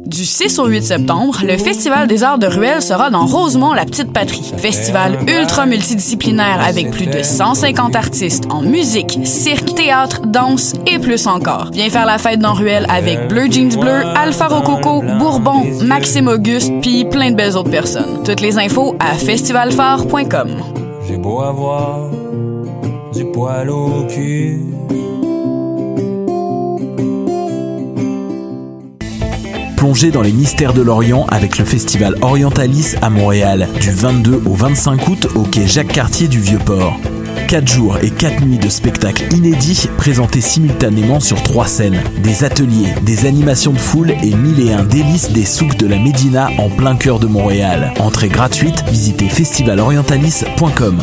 Du 6 au 8 septembre, le Festival des arts de Ruelle sera dans Rosemont, la petite patrie. Festival ultra multidisciplinaire avec plus de 150 artistes en musique, cirque, théâtre, danse et plus encore. Viens faire la fête dans Ruelle avec Bleu Jeans Bleu, Alpha Rococo, Bourbon, Maxime Auguste, puis plein de belles autres personnes. Toutes les infos à festivalphare.com. J'ai beau avoir du poil au cul. Plongez dans les mystères de l'Orient avec le festival Orientalis à Montréal, du 22 au 25 août au quai Jacques-Cartier du Vieux-Port. 4 jours et 4 nuits de spectacles inédits présentés simultanément sur 3 scènes. Des ateliers, des animations de foule et 1001 délices des souks de la Médina en plein cœur de Montréal. Entrée gratuite, visitez festivalorientalis.com.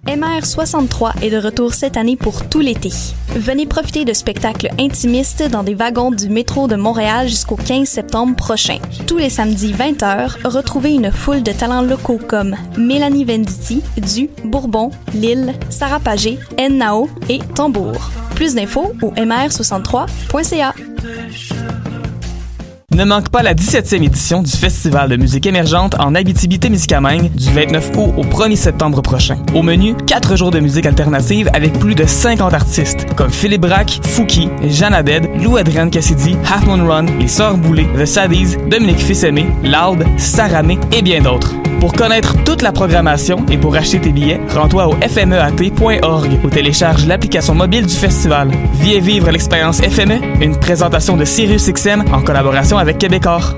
MR63 est de retour cette année pour tout l'été. Venez profiter de spectacles intimistes dans des wagons du métro de Montréal jusqu'au 15 septembre prochain. Tous les samedis 20h, retrouvez une foule de talents locaux comme Mélanie Venditti, Du, Bourbon, Lille, Sarah Pagé, Nao et Tambour. Plus d'infos au mr63.ca. Ne manque pas la 17e édition du Festival de musique émergente en Abitibi-Témiscamingue du 29 août au 1er septembre prochain. Au menu, 4 jours de musique alternative avec plus de 50 artistes comme Philippe Braque, Fouki, Jeanne Abed, Lou-Adrienne Cassidy, Half Moon Run, Les Sœurs Boulay, The Saddies, Dominique Fils-Aimé, Loud, Saramé et bien d'autres. Pour connaître toute la programmation et pour acheter tes billets, rends-toi au fmeat.org ou télécharge l'application mobile du festival. Vis et vivre l'expérience FME, une présentation de SiriusXM en collaboration avec Québecor.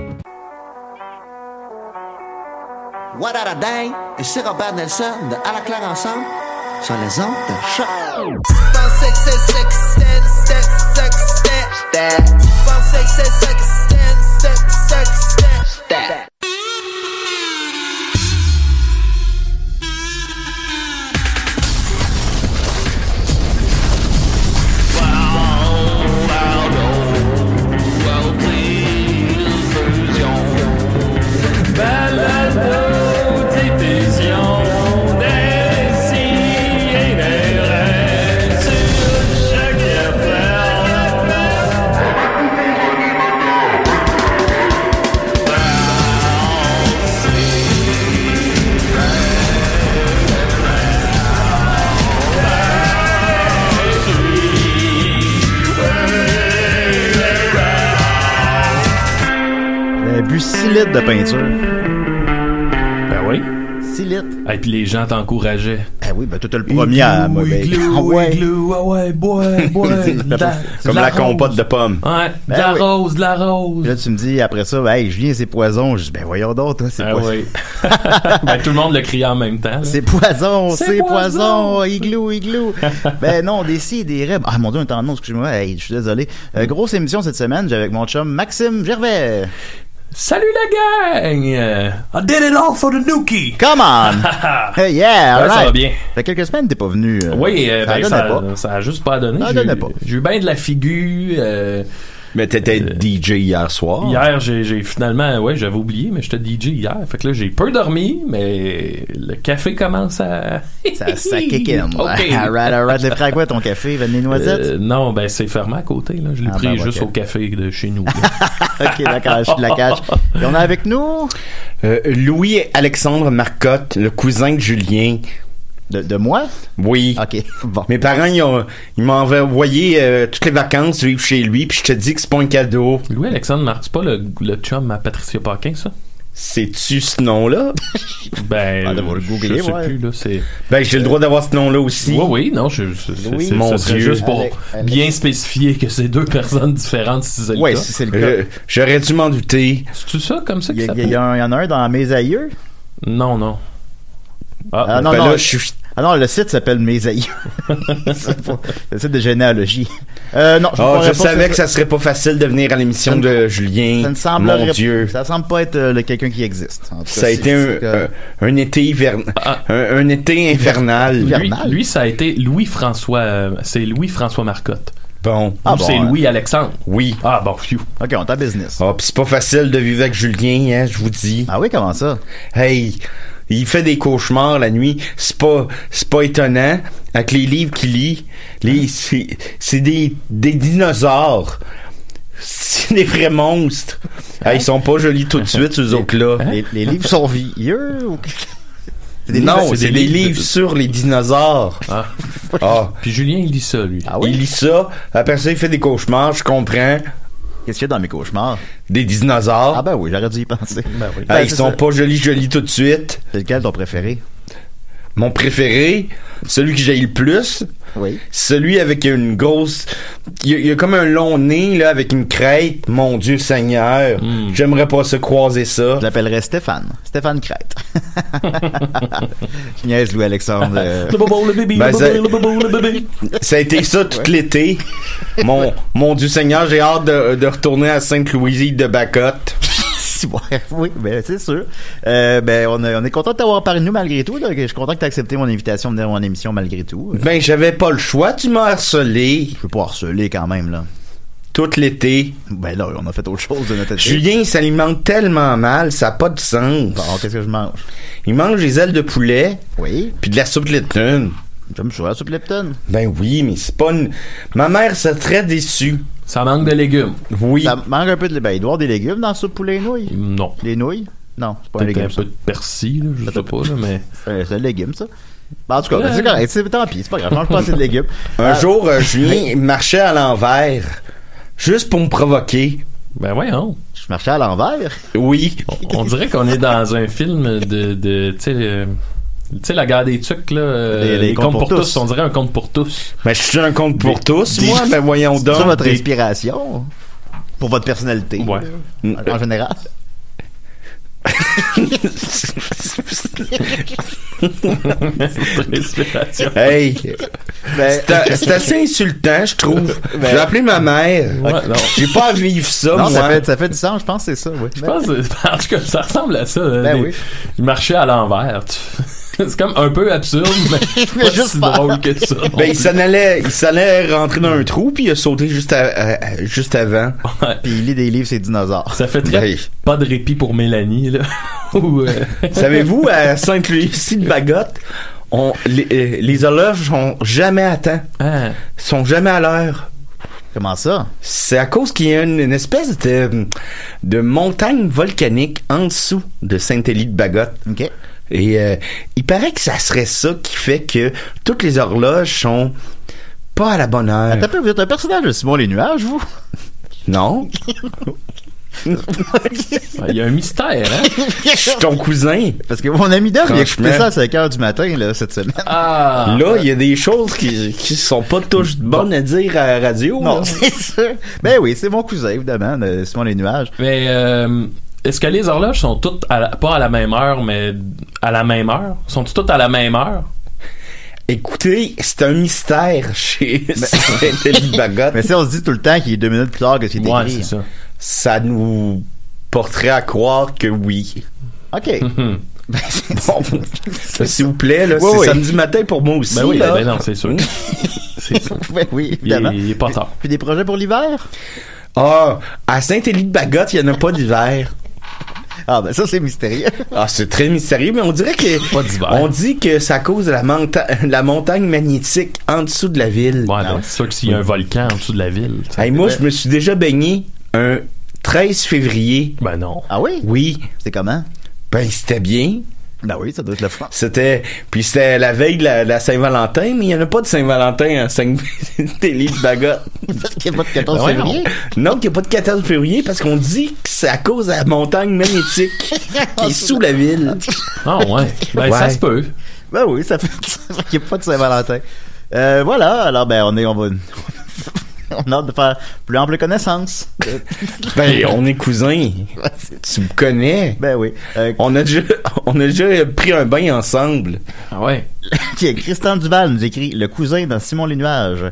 What a day! Ici Robert Nelson de À la claire ensemble sur les ondes de choc. Bu 6 litres de peinture. Ben oui. 6 litres. Et puis les gens t'encourageaient. Ben oui, ben toi t'es le premier à mauvais. Ah ouais, bois. Comme la compote de pommes. Ouais, de la rose. Là, tu me dis après ça, hey, Julien, c'est poison. Je dis, ben voyons donc, toi, c'est poison. Oui. Ben tout le monde le criait en même temps. Là. C'est poison. Igloo. Ben non, des si, des rêves. Ah mon Dieu, un temps de nom, excuse-moi. Hey, je suis désolé. Grosse émission cette semaine, j'ai avec mon chum Maxime Gervais. Salut la gang! I did it all for the Nookie! Come on! Hey, yeah, ouais, ça va bien. Ça fait quelques semaines que t'es pas venu. Oui, ça a juste pas donné. J'ai eu bien de la figure. Mais t'étais DJ hier soir. Hier, j'ai finalement, j'avais oublié, mais j'étais DJ hier. Fait que là, j'ai peu dormi, mais le café commence à... ça kick in. OK. Alright. Les frères, quoi, ton café? Vanille noisette? Non, ben, c'est fermé à côté, là. Je l'ai pris juste au café de chez nous. OK, d'accord, je te la cache. Et on a avec nous... Louis-Alexandre Marcotte, le cousin de Julien. De moi? Oui. OK, bon. Mes parents, ils m'ont envoyé toutes les vacances vivre chez lui, puis je te dis que c'est pas un cadeau. Louis-Alexandre Marcotte, c'est pas le chum à Patricia Paquin, ça? C'est-tu ce nom-là? Ben, le googler, je sais plus, là, c'est... Ben, j'ai le droit d'avoir ce nom-là aussi. Oui, non, mon Dieu. Juste pour bien spécifier que c'est deux personnes différentes, si c'est le cas. Si c'est le cas. J'aurais dû m'en douter. C'est-tu ça, comme ça que ça s'appelle? Il y en a un dans Mes Aïeux? Non. Non, là, le site s'appelle Mes Aïeux. Le site de généalogie. Non, je savais que ça serait pas facile de venir à l'émission de Julien. Ça ne semble Dieu. Ça semble pas être quelqu'un qui existe. En tout cas, ça a été un été un été infernal. Lui, ça a été Louis-François. C'est Louis-François Marcotte. Bon. C'est Louis-Alexandre. Oui. Ah bon, phew. OK, on t'a business. Pis c'est pas facile de vivre avec Julien, hein, je vous dis. Ah oui, comment ça? Hey, Il fait des cauchemars la nuit. C'est pas étonnant. Avec les livres qu'il lit, c'est des dinosaures. C'est des vrais monstres. Ils sont pas jolis tout de suite, ces autres-là. Les livres sont vieux ou... Non, c'est des livres sur les dinosaures. Puis Julien, il lit ça, lui. Ah oui? Il lit ça. Après ça, il fait des cauchemars, je comprends. Qu'est-ce qu'il y a dans mes cauchemars? Des dinosaures. Ah ben oui, j'aurais dû y penser. Ben oui. Ils sont pas jolis tout de suite. C'est lequel ton préféré? Mon préféré, celui que j'ai le plus, oui. Celui avec une grosse... Il y a comme un long nez, là, avec une crête. Mon Dieu Seigneur. J'aimerais pas se croiser ça. Je l'appellerais Stéphane. Stéphane Crête. Je niaise Louis-Alexandre. Ça a été ça tout l'été. Mon Dieu Seigneur, j'ai hâte de retourner à Sainte-Louise de Bacotte. Oui, ben c'est sûr. On est content de t'avoir parlé de nous malgré tout. Là. Je suis content que tu aies accepté mon invitation de venir à mon émission malgré tout. Ben, j'avais pas le choix. Tu m'as harcelé. Je peux pas harceler quand même, là. Tout l'été. Ben là, on a fait autre chose de notre été. Julien, il s'alimente tellement mal, ça n'a pas de sens. Bon, qu'est-ce que je mange? Il mange des ailes de poulet. Oui. Puis de la soupe Lipton. J'aime ça, la soupe Lipton. Ben oui, mais c'est pas une... Ma mère serait très déçue. Ça manque de légumes. Oui. Ça manque un peu de... Ben, il doit y avoir des légumes dans la soupe poulet et nouilles. Non. Les nouilles? Non, c'est pas un légume. Un peu de persil, là, je sais pas, là, mais... C'est un légume, ça. Ben, en tout cas, c'est correct. Tant pis, c'est pas grave. Je mange pas assez de légumes. Un jour, Julien marchait à l'envers. Juste pour me provoquer. Ben voyons. Je marchais à l'envers? Oui. On dirait qu'on est dans un film de tu sais, la guerre des tucs, là. Les contes pour tous. On dirait un conte pour tous. Ben, je suis un conte pour tous, moi. Ben, voyons donc. C'est ça votre inspiration? Pour votre personnalité? Ouais. En général? Hey, c'est assez insultant, je trouve. Je vais appeler ma mère. Ouais, j'ai pas à vivre ça, non, moi. Ça fait du sens, je pense que c'est ça. Oui. Je pense que, en tout cas, ça ressemble à ça. Oui. Il marchait à l'envers. C'est comme un peu absurde, mais pas juste si drôle que ça. Ben, il s'en allait rentrer dans un trou, puis il a sauté juste avant. Ouais. Puis il lit des livres, c'est dinosaures. Ça fait très pas de répit pour Mélanie, là. Savez-vous, à Sainte-Lucie de Bagotte, les horloges sont jamais à temps. Ah. Sont jamais à l'heure. Comment ça? C'est à cause qu'il y a une espèce de montagne volcanique en dessous de Sainte-Élie de Bagotte. OK. Et il paraît que ça serait ça qui fait que toutes les horloges sont pas à la bonne heure. Attends, vous êtes un personnage de Simon les Nuages, vous? Non. Il y a un mystère, hein? Je suis ton cousin. Parce que mon ami Dom, il a écouté ça à 5h du matin, là, cette semaine. Ah! Là, il y a des choses qui sont pas toutes bonnes à dire à la radio. Non, là. c'est sûr. Ben oui, c'est mon cousin, évidemment, de Simon les Nuages. Mais, est-ce que les horloges sont toutes pas à la même heure, mais à la même heure? Sont-elles toutes à la même heure? Écoutez, c'est un mystère chez Sainte-Élie de Bagotte. Mais si on se dit tout le temps qu'il est 2 minutes plus tard que c'est écrit. Ouais, c'est ça. Ça nous porterait à croire que oui. OK. Ben, bon. S'il vous plaît, là, c'est samedi matin pour moi aussi. Ben oui, là. ben non, c'est sûr. C'est sûr. Ben oui, évidemment. Il est pas tard. Puis des projets pour l'hiver? Ah, à Sainte-Élie de Bagotte, il n'y en a pas d'hiver. Ah, ben ça, c'est mystérieux. Ah, c'est très mystérieux, mais on dirait que... Pas d'hiver. On dit que c'est à cause de la montagne magnétique en dessous de la ville. Ouais, ben, c'est sûr que s'il y a un volcan en dessous de la ville. Hey, moi, je me suis déjà baigné un 13 février. Ben non. Ah oui? Oui. C'était comment? Ben, c'était bien. Ben oui, ça doit être le fun. C'était la veille de la Saint-Valentin, mais il n'y en a pas de Saint-Valentin à Sainte-Élie de Bagotte. Parce qu'il n'y a pas de 14 février? Non, qu'il n'y a pas de 14 février parce qu'on dit que c'est à cause de la montagne magnétique qui est sous la ville. Ah ouais. Ben ça se peut. Ben oui, ça fait qu'il n'y a pas de Saint-Valentin. Voilà, alors ben on va... On a hâte de faire plus ample connaissance. Ben, on est cousins. Tu me connais. Ben oui. On a déjà pris un bain ensemble. Ah ouais. Christian Duval nous écrit le cousin dans Simon les Nuages.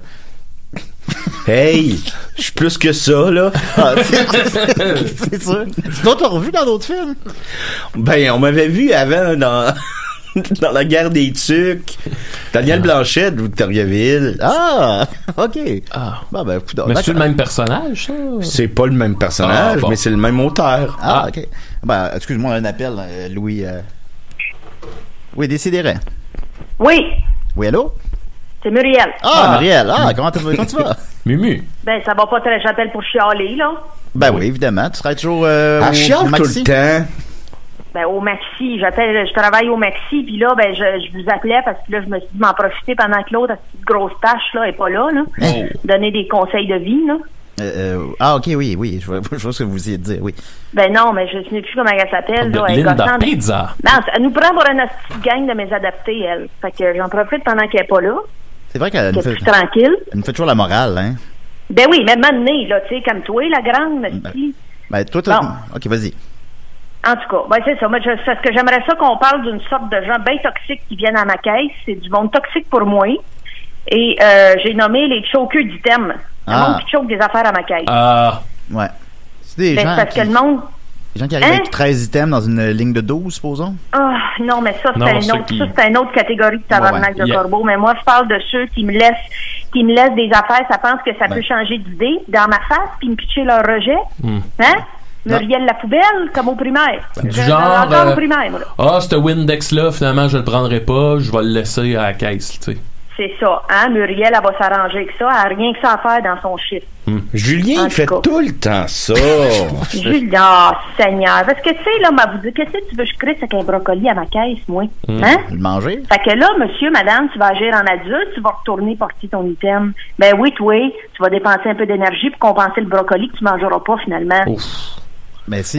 Hey, je suis plus que ça, là. Ah, c'est sûr. Sinon, t'as revu dans d'autres films? Ben, on m'avait vu avant dans la guerre des Tucs. Daniel Blanchette, Victoriaville. Ah, ok. Ah. Ben, mais c'est le même personnage, ça? C'est pas le même personnage, mais c'est le même auteur. Ah, ok. Ben, excuse-moi, un appel, Louis. Oui, Décidérez. Oui. Oui, allô? C'est Muriel. Muriel. Comment tu vas? Mumu. Ben, ça va pas très, j'appelle pour chialer, là. Ben oui, évidemment. Tu serais toujours chiale tout le temps. Ben, au Maxi. Je travaille au Maxi, puis là, ben, je vous appelais parce que là, je me suis dit m'en profiter pendant que l'autre, cette petite grosse tâche, là, est pas là, là. Donner des conseils de vie, là. OK, oui. Je vois ce que vous essayez de dire, oui. Ben non, mais je ne sais plus comment elle s'appelle, là. Linda Pizza. Non, elle nous prend pour une petite gang de mes adaptés, elle. Fait que j'en profite pendant qu'elle est pas là. C'est vrai qu'elle nous fait... tranquille. Elle nous fait toujours la morale, hein. Ben oui, mais maintenant, là, tu sais, comme toi, la grande, Ben, toi, bon. OK, vas-y. En tout cas, ben c'est ça. Moi, parce que j'aimerais ça qu'on parle d'une sorte de gens bien toxiques qui viennent à ma caisse. C'est du monde toxique pour moi. Et j'ai nommé les chokers d'items. Le monde qui choke des affaires à ma caisse. Ouais. C'est des gens parce que le monde... Les gens qui arrivent avec 13 items dans une ligne de 12, supposons? Non, mais ça, c'est une autre catégorie de tabarnak de corbeau. Mais moi, je parle de ceux qui me laissent des affaires, ça pense que ça peut changer d'idée dans ma face, puis me pitcher leur rejet. Hein? Muriel la poubelle, comme au primaire. Du genre, encore au primaire, moi. ce Windex-là, finalement, je le prendrai pas, je vais le laisser à la caisse, tu sais. C'est ça, hein? Muriel, elle va s'arranger avec ça. Elle n'a rien que ça à faire dans son chiffre. Julien, il fait tout le temps ça. Julien, Seigneur. Parce que, tu sais, là, m'a vous dit, qu'est-ce que tu veux que je crisse avec un brocoli à ma caisse, moi? Hein? Le manger? Fait que là, monsieur, madame, tu vas agir en adulte, tu vas retourner porter ton item. Ben oui, toi, tu vas dépenser un peu d'énergie pour compenser le brocoli que tu mangeras pas, finalement. Ouf. Mais c'est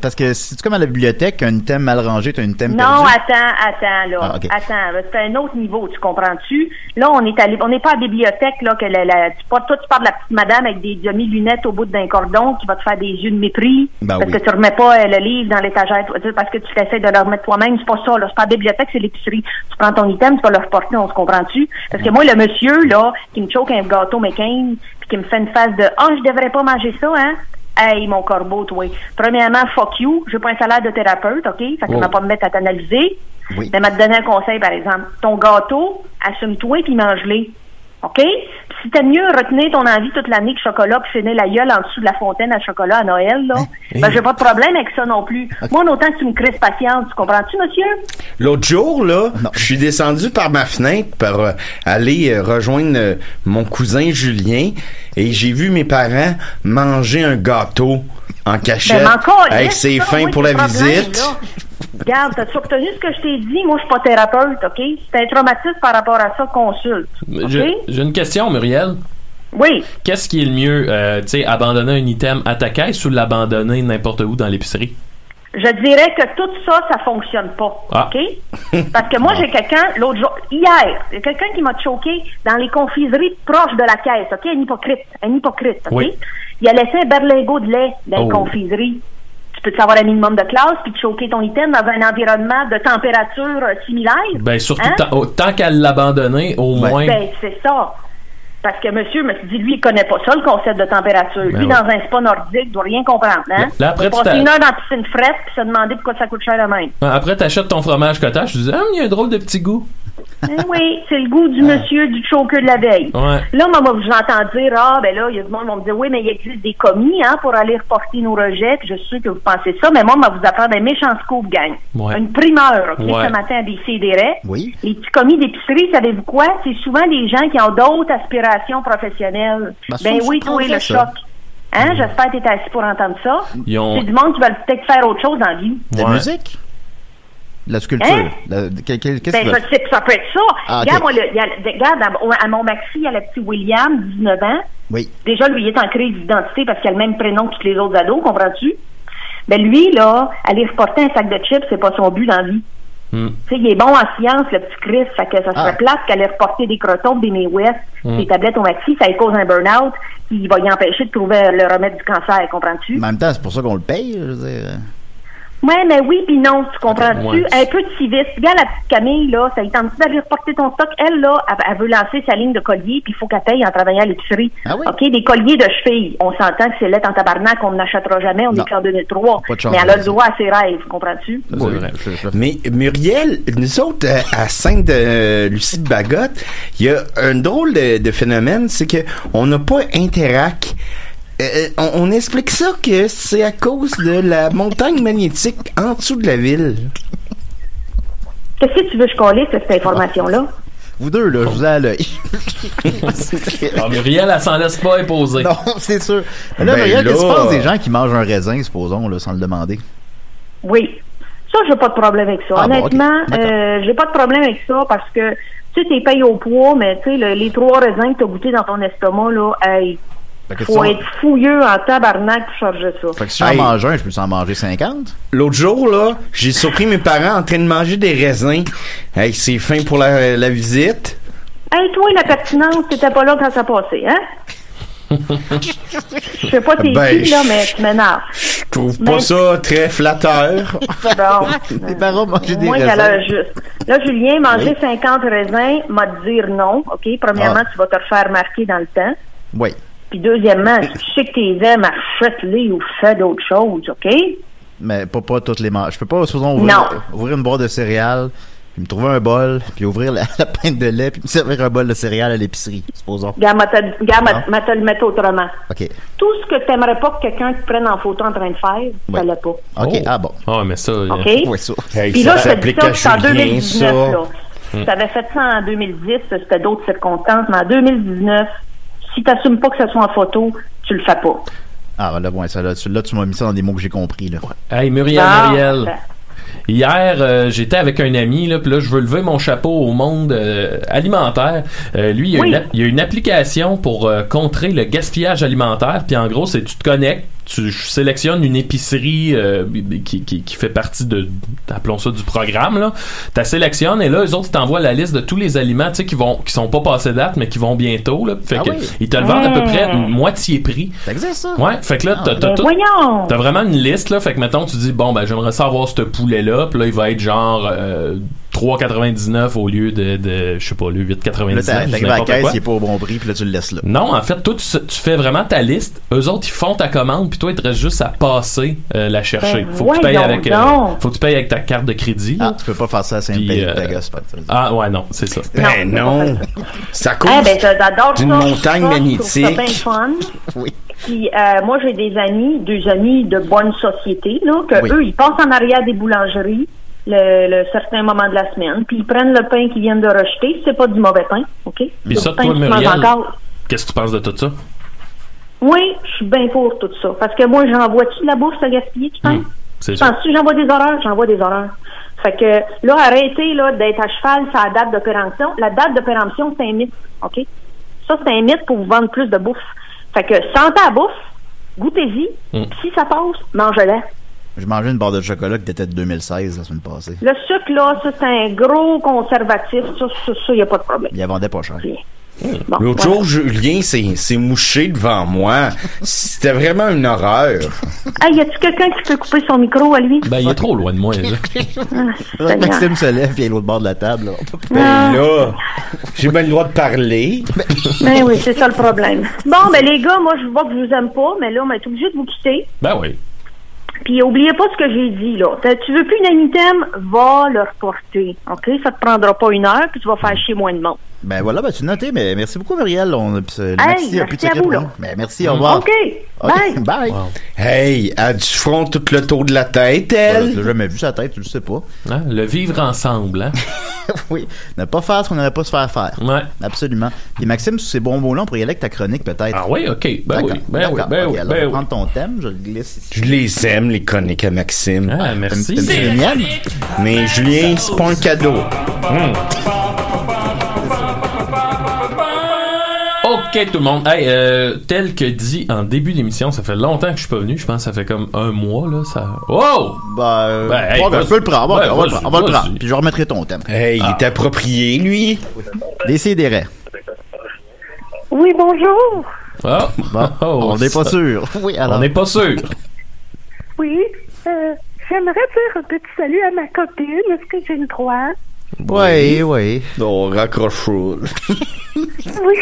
parce que si tu comme à la bibliothèque, un item mal rangé, tu as un item perdu. Non, attends, là. Okay. Attends, c'est un autre niveau, tu comprends-tu? Là, on n'est pas à la bibliothèque, là, que tu parles de la petite madame avec des demi-lunettes au bout d'un cordon qui va te faire des yeux de mépris parce que tu remets pas le livre dans l'étagère, parce que tu essaies de le remettre toi-même. C'est pas ça, là. C'est pas la bibliothèque, c'est l'épicerie. Tu prends ton item, tu vas le reporter, on se comprend-tu? Parce que moi, le monsieur, là, qui me choque un gâteau McCain, puis qui me fait une face de « je devrais pas manger ça, hein? » Hey, mon corbeau, toi. Premièrement, fuck you. J'ai pas un salaire de thérapeute, OK? Fait que je vais pas me mettre à t'analyser. Oui. Mais m'a te donner un conseil, par exemple. Ton gâteau, assume-toi puis mange-le. OK? Puis si t'aimes mieux retenir ton envie toute l'année de chocolat puis finir la gueule en dessous de la fontaine à chocolat à Noël, là, j'ai pas de problème avec ça non plus. Okay. Moi, autant que tu me crisses patience, tu comprends-tu, monsieur? L'autre jour, là, je suis descendu par ma fenêtre pour aller rejoindre mon cousin Julien et j'ai vu mes parents manger un gâteau en cachette avec ses fins pour la visite. Là. Regarde, t'as-tu retenu ce que je t'ai dit? Moi, je suis pas thérapeute, OK? C'est un traumatisme par rapport à ça, consulte. Okay? J'ai une question, Muriel. Oui. Qu'est-ce qui est le mieux? Tu sais, abandonner un item à ta caisse ou l'abandonner n'importe où dans l'épicerie? Je dirais que tout ça, ça fonctionne pas. OK? Parce que moi, j'ai quelqu'un, l'autre jour, hier, il y a quelqu'un qui m'a choqué dans les confiseries proches de la caisse, OK? Un hypocrite, OK? Oui. Il a laissé un berlingot de lait dans les confiseries. Tu peux avoir un minimum de classe puis te choquer ton item dans un environnement de température similaire. Ben, surtout tant qu'à l'abandonner, au moins. Ben, c'est ça. Parce que monsieur me dit, lui, il connaît pas ça, le concept de température. Lui, dans un spa nordique, il doit rien comprendre, hein? Là, après, il passe une heure dans la piscine frette puis se demander pourquoi ça coûte cher de même. Après, t'achètes ton fromage cottage, tu dis, il y a un drôle de petit goût. Oui, c'est le goût du monsieur du choker de la veille. Ouais. Là, moi, j'entends dire, ben là, il y a du monde qui vont me dire, oui, mais il existe des commis, hein, pour aller reporter nos rejets, puis je suis sûr que vous pensez ça, mais moi, je vais vous apprendre un méchant scoop, gang. Ouais. Une primeur, OK, ce matin à des CDR. Oui. Les petits commis d'épicerie, savez-vous quoi? C'est souvent des gens qui ont d'autres aspirations professionnelles. Ben oui, toi, le choc. Hein, j'espère que t'es assis pour entendre ça. C'est du monde qui va peut-être faire autre chose dans la vie. La musique? La sculpture. Hein? Qu'est-ce que ça peut être ça. Regarde, regarde, à mon maxi, il y a le petit William, 19 ans. Oui. Déjà, lui, il est en crise d'identité parce qu'il a le même prénom que tous les autres ados, comprends-tu? Ben lui, là, aller reporter un sac de chips, c'est pas son but dans la vie. Tu sais, il est bon en science, le petit Chris, fait que ça serait plate qu'aller reporter des crotons, des May West, des tablettes au maxi, ça lui cause un burn-out, qui va y empêcher de trouver le remède du cancer, comprends-tu? En même temps, c'est pour ça qu'on le paye, je veux dire. Ouais, mais oui, puis non, tu comprends-tu? Un peu de civisme. Regarde la petite Camille, là, ça lui tente d'aller reporter ton stock. Elle, là, elle veut lancer sa ligne de collier, puis il faut qu'elle paye en travaillant à l'épicerie. Ah oui? OK, des colliers de chevilles. On s'entend que c'est lettre en tabarnak, on n'achètera jamais, on est qu'en 2003. Mais elle a le droit à ses rêves, comprends-tu? Oui. Mais Muriel, nous autres, à Sainte-Lucie-de-Bagotte, il y a un drôle de phénomène, c'est que on n'a pas Interac. On explique ça que c'est à cause de la montagne magnétique en dessous de la ville. Qu'est-ce que tu veux que je colle cette information-là? Vous deux, là, je vous ai à l'œil. Non, Muriel, elle s'en laisse pas imposer. Non, c'est sûr. Mais là, Muriel, qu'est-ce que tu penses des gens qui mangent un raisin, supposons, là, sans le demander? Oui. Ça, j'ai pas de problème avec ça. Honnêtement, j'ai pas de problème avec ça parce que, tu sais, t'es payé au poids, mais tu sais, les 3 raisins que t'as goûté dans ton estomac, là, hey, faut être fouilleux en tabarnak pour charger ça. Fait que si j'en mange un, je peux en manger 50? L'autre jour, là, j'ai surpris mes parents en train de manger des raisins. Hey, c'est fin pour la visite. Hey, toi, la pertinence, t'étais pas là quand ça passait, hein? Je sais pas t'es qui, là, mais tu m'énerves. Je trouve pas ça très flatteur. Bon. Tes parents mangeaient des moi, raisins. Moi, juste. Là, Julien, manger 50 raisins, m'a dire non, OK? Premièrement, tu vas te le faire marquer dans le temps. Oui. Puis deuxièmement, si tu sais que t'es aimes, achète-les ou fais d'autres choses, OK? Mais pas toutes les manches. Je peux pas, supposons, ouvrir une boîte de céréales, puis me trouver un bol, puis ouvrir la pinte de lait, puis me servir un bol de céréales à l'épicerie, supposons. Regarde, ma te le mettre autrement. OK. Tout ce que t'aimerais pas que quelqu'un te prenne en photo en train de faire, ça l'est pas. OK, bon. Ah, mais ça... OK? Ouais, ça. Hey, puis ça là, je te dis ça, c'est en 2019, ça. là. Tu avais fait ça en 2010, c'était d'autres circonstances, mais en 2019, si t'assumes pas que ça soit en photo, tu le fais pas. Ah, là, bon, ça, là, tu m'as mis ça dans des mots que j'ai compris, là. Hey, Muriel. Hier, j'étais avec un ami, là, puis là, je veux lever mon chapeau au monde alimentaire. Lui, il y a une application pour contrer le gaspillage alimentaire, puis en gros, c'est tu te connectes, tu sélectionnes une épicerie qui fait partie de, appelons ça, du programme, là. Tu sélectionnes, et là, eux autres, ils t'envoient la liste de tous les aliments, tu sais, qui sont pas passés date, mais qui vont bientôt, là. Fait que ils te le vendent à peu près moitié prix. Ça existe, ça? Ouais, fait que là, t'as vraiment une liste, là. Fait que, mettons, tu dis, bon, ben, j'aimerais savoir ce poulet-là, puis là, il va être genre 3,99 au lieu de je sais pas, le 8,99. Là, t'arrives à la caisse, il est pas au bon prix, puis là, tu le laisses là. Non, en fait, toi, tu fais vraiment ta liste. Eux autres, ils font ta commande, puis toi, il te reste juste à passer la chercher. Faut que tu payes avec ta carte de crédit. Ah, tu peux pas faire ça à Saint-Pétersbourg. Ah, ouais, non, c'est ça. Ben non. Ça coûte d'une montagne magnétique. C'est bien fun. Oui. Puis moi, j'ai deux amis de bonne société, là, que eux, ils passent en arrière des boulangeries le certain moment de la semaine, puis ils prennent le pain qu'ils viennent de rejeter. C'est pas du mauvais pain, OK? Puis ça, toi, Muriel, qu'est-ce que tu penses de tout ça? Oui, je suis bien pour tout ça. Parce que moi, j'envoie-tu de la bourse à gaspiller, tu penses? Penses-tu que j'envoie des horreurs? J'envoie des horreurs. Fait que là, arrêtez là, d'être à cheval sur la date de péremption. La date de péremption, c'est un mythe, OK? Ça, c'est un mythe pour vous vendre plus de bouffe. Fait que sentez la bouffe, goûtez-y, si ça passe, mangez-la. J'ai mangé une barre de chocolat qui datait de 2016 la semaine passée. Le sucre, là, ça, c'est un gros conservatif. Ça, y a pas de problème. Il la vendait pas cher. Bon, l'autre jour, Julien s'est mouché devant moi. C'était vraiment une horreur. Hey, y a-tu quelqu'un qui peut couper son micro à lui? Ben, il est trop loin de moi, là. Maxime se lève et il est à l'autre bord de la table, là. Ben là, j'ai bien le droit de parler. Ben oui, c'est ça le problème. Bon, ben les gars, moi, je vois que je vous aime pas, mais là, on est obligé de vous quitter. Ben oui. Puis, oubliez pas ce que j'ai dit, là. Tu veux plus d'un item, va le reporter, OK? Ça te prendra pas 1 heure, puis tu vas faire chier moins de monde. Ben voilà, ben tu noté, mais merci beaucoup, Muriel. Merci a plus de secret pour nous. Ben, merci, au revoir. OK, bye. Wow. Hey, elle a du front tout le tour de la tête, elle. J'ai jamais vu sa tête, tu le sais pas. Hein? Le vivre ensemble, hein? Oui, ne pas faire ce qu'on n'aurait pas se faire faire. Ouais. Absolument. Puis Maxime, sous ces bons mots-là, on pourrait y aller avec ta chronique, peut-être. Ah oui, OK. Ben oui. Alors, on va prendre ton thème, je le glisse ici. Je les aime, les chroniques à Maxime. Ah, merci. C'est les miennes. Mais Julien, c'est pas un cadeau. OK, tout le monde. Hey, tel que dit en début d'émission, ça fait longtemps que je suis pas venu. Je pense que ça fait comme 1 mois, là. Ça... Oh! Je peux le prendre. On va le prendre. Puis je remettrai ton thème. Hey, il est approprié, lui. Décidérez. Oui, bonjour. Oh! Bon, on n'est pas sûr. Oui, alors. On n'est pas sûr. Oui, j'aimerais dire un petit salut à ma copine. Est-ce que j'ai le droit? Oui. Non, raccroche. Oui.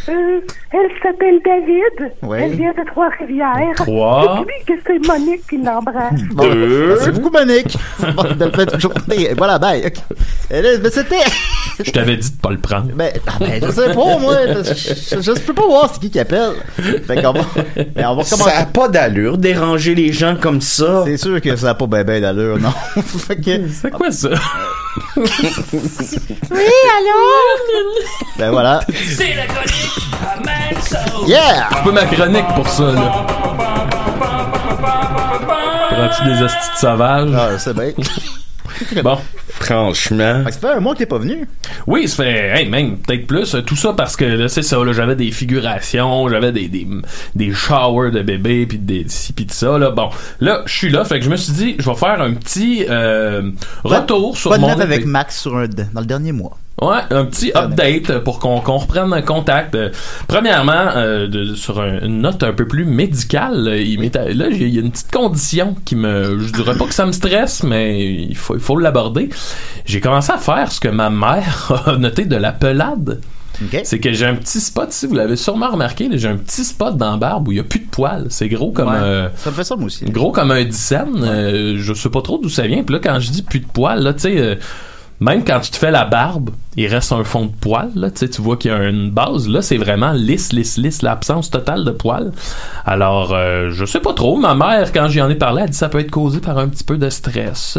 Elle s'appelle David. Ouais. Elle vient de Trois-Rivières. 3. Et puis que c'est Monique qui l'embrasse. Bon, merci beaucoup, Monique. Belle fête de journée. Voilà, bye. Okay. Et là, ben, c'était... Je t'avais dit de pas le prendre. Ben, je sais pas, moi. Je peux pas voir c'est qui appelle. Fait qu'on va, ben, on va recommencer. Ça a pas d'allure, déranger les gens comme ça. C'est sûr que ça a pas ben d'allure, non. Fait que... C'est quoi ça? Oui, allô? Ben voilà. C'est la chronique à Manso. Yeah! Je peux ma chronique pour ça, là. Prends-tu des hosties de sauvages? Ah, c'est bien. Bon. Franchement. Ça fait un mois que t'es pas venu. Oui, ça fait, même, peut-être plus. Tout ça parce que, là, c'est ça, là, j'avais des figurations, j'avais des showers de bébés, pis des ci pis de ça, là. Bon. Là, je suis là, fait que je me suis dit, je vais faire un petit, retour sur mon été. Avec Max dans le dernier mois. Ouais, un petit update pour qu'on reprenne un contact. Premièrement, sur une note un peu plus médicale, là, il y a une petite condition qui je dirais pas que ça me stresse, mais il faut l'aborder. J'ai commencé à faire ce que ma mère a noté de la pelade. Okay. C'est que j'ai un petit spot, si vous l'avez sûrement remarqué, là, j'ai un petit spot dans la barbe où il n'y a plus de poils. C'est gros comme ça me fait ça moi aussi. Gros comme un dixaine. Je sais pas trop d'où ça vient. Puis là, quand je dis plus de poils, là, tu sais. Même quand tu te fais la barbe, il reste un fond de poils, là, tu vois qu'il y a une base. Là, c'est vraiment lisse, l'absence totale de poils. Alors, je sais pas trop. Ma mère, quand j'y en ai parlé, elle dit que ça peut être causé par un petit peu de stress.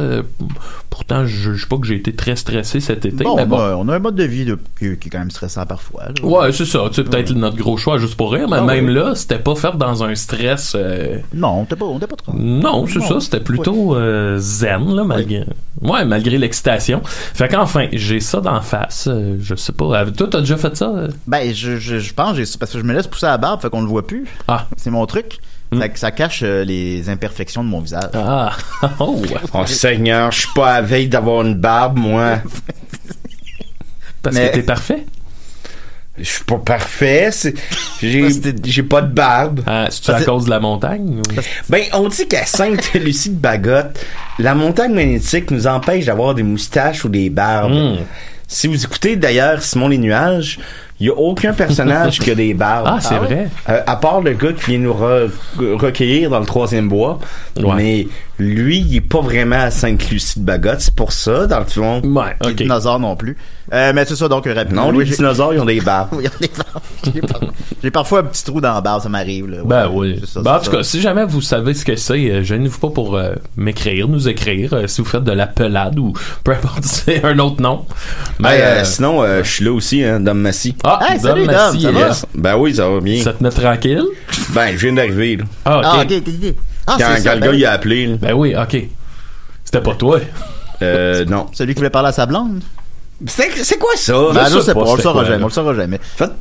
Pourtant, je juge pas que j'ai été très stressé cet été. Bon, mais bon. On a un mode de vie qui est quand même stressant parfois. Là. Ouais, c'est ça. Tu sais, peut-être notre gros choix juste pour rire, mais même là, c'était pas fait dans un stress... Non, on était pas trop. Non, c'est ça. C'était plutôt zen, là, malgré l'excitation. Fait qu'enfin, j'ai ça d'en face. Je sais pas. Toi, t'as déjà fait ça? Ben, je pense, parce que je me laisse pousser la barbe, fait qu'on le voit plus. Ah. C'est mon truc. Ça cache les imperfections de mon visage. Ah. Oh Seigneur, je suis pas à veille d'avoir une barbe, moi. Parce que t'es parfait? Je suis pas parfait. J'ai pas de barbe. C'est à cause de la montagne? Ou... Ben, on dit qu'à Sainte-Lucie-de-Bagotte, la montagne magnétique nous empêche d'avoir des moustaches ou des barbes. Si vous écoutez d'ailleurs Simon les Nuages, il y a aucun personnage qui a des barbes. Ah, c'est vrai. À part le gars qui vient nous recueillir dans le 3e bois. Ouais. Mais lui, il est pas vraiment à Sainte-Lucie-de-Bagotte. C'est pour ça, dans le fond. Ouais, ok. Les dinosaures non plus. Mais c'est ça, donc, rapidement. Non, les dinosaures, ils ont des barbes. Oui, ils ont des barbes. J'ai parfois un petit trou dans la barbe, ça m'arrive, là. Ben oui. Ça, en tout cas, si jamais vous savez ce que c'est, gênez-vous pas pour nous écrire, si vous faites de la pelade ou peu importe si c'est un autre nom. Mais sinon, je suis là aussi, hein, Dom Massy. Ah, hey, salut Dom, ça va? Ben oui, ça va bien. Ça te met tranquille? Ben, je viens d'arriver, là. Ah, ok. Quand le gars, il a appelé, là. Ben oui, ok. C'était pas toi? Non. Celui qui voulait parler à sa blonde? C'est quoi ça? Je sais pas, on le saura jamais.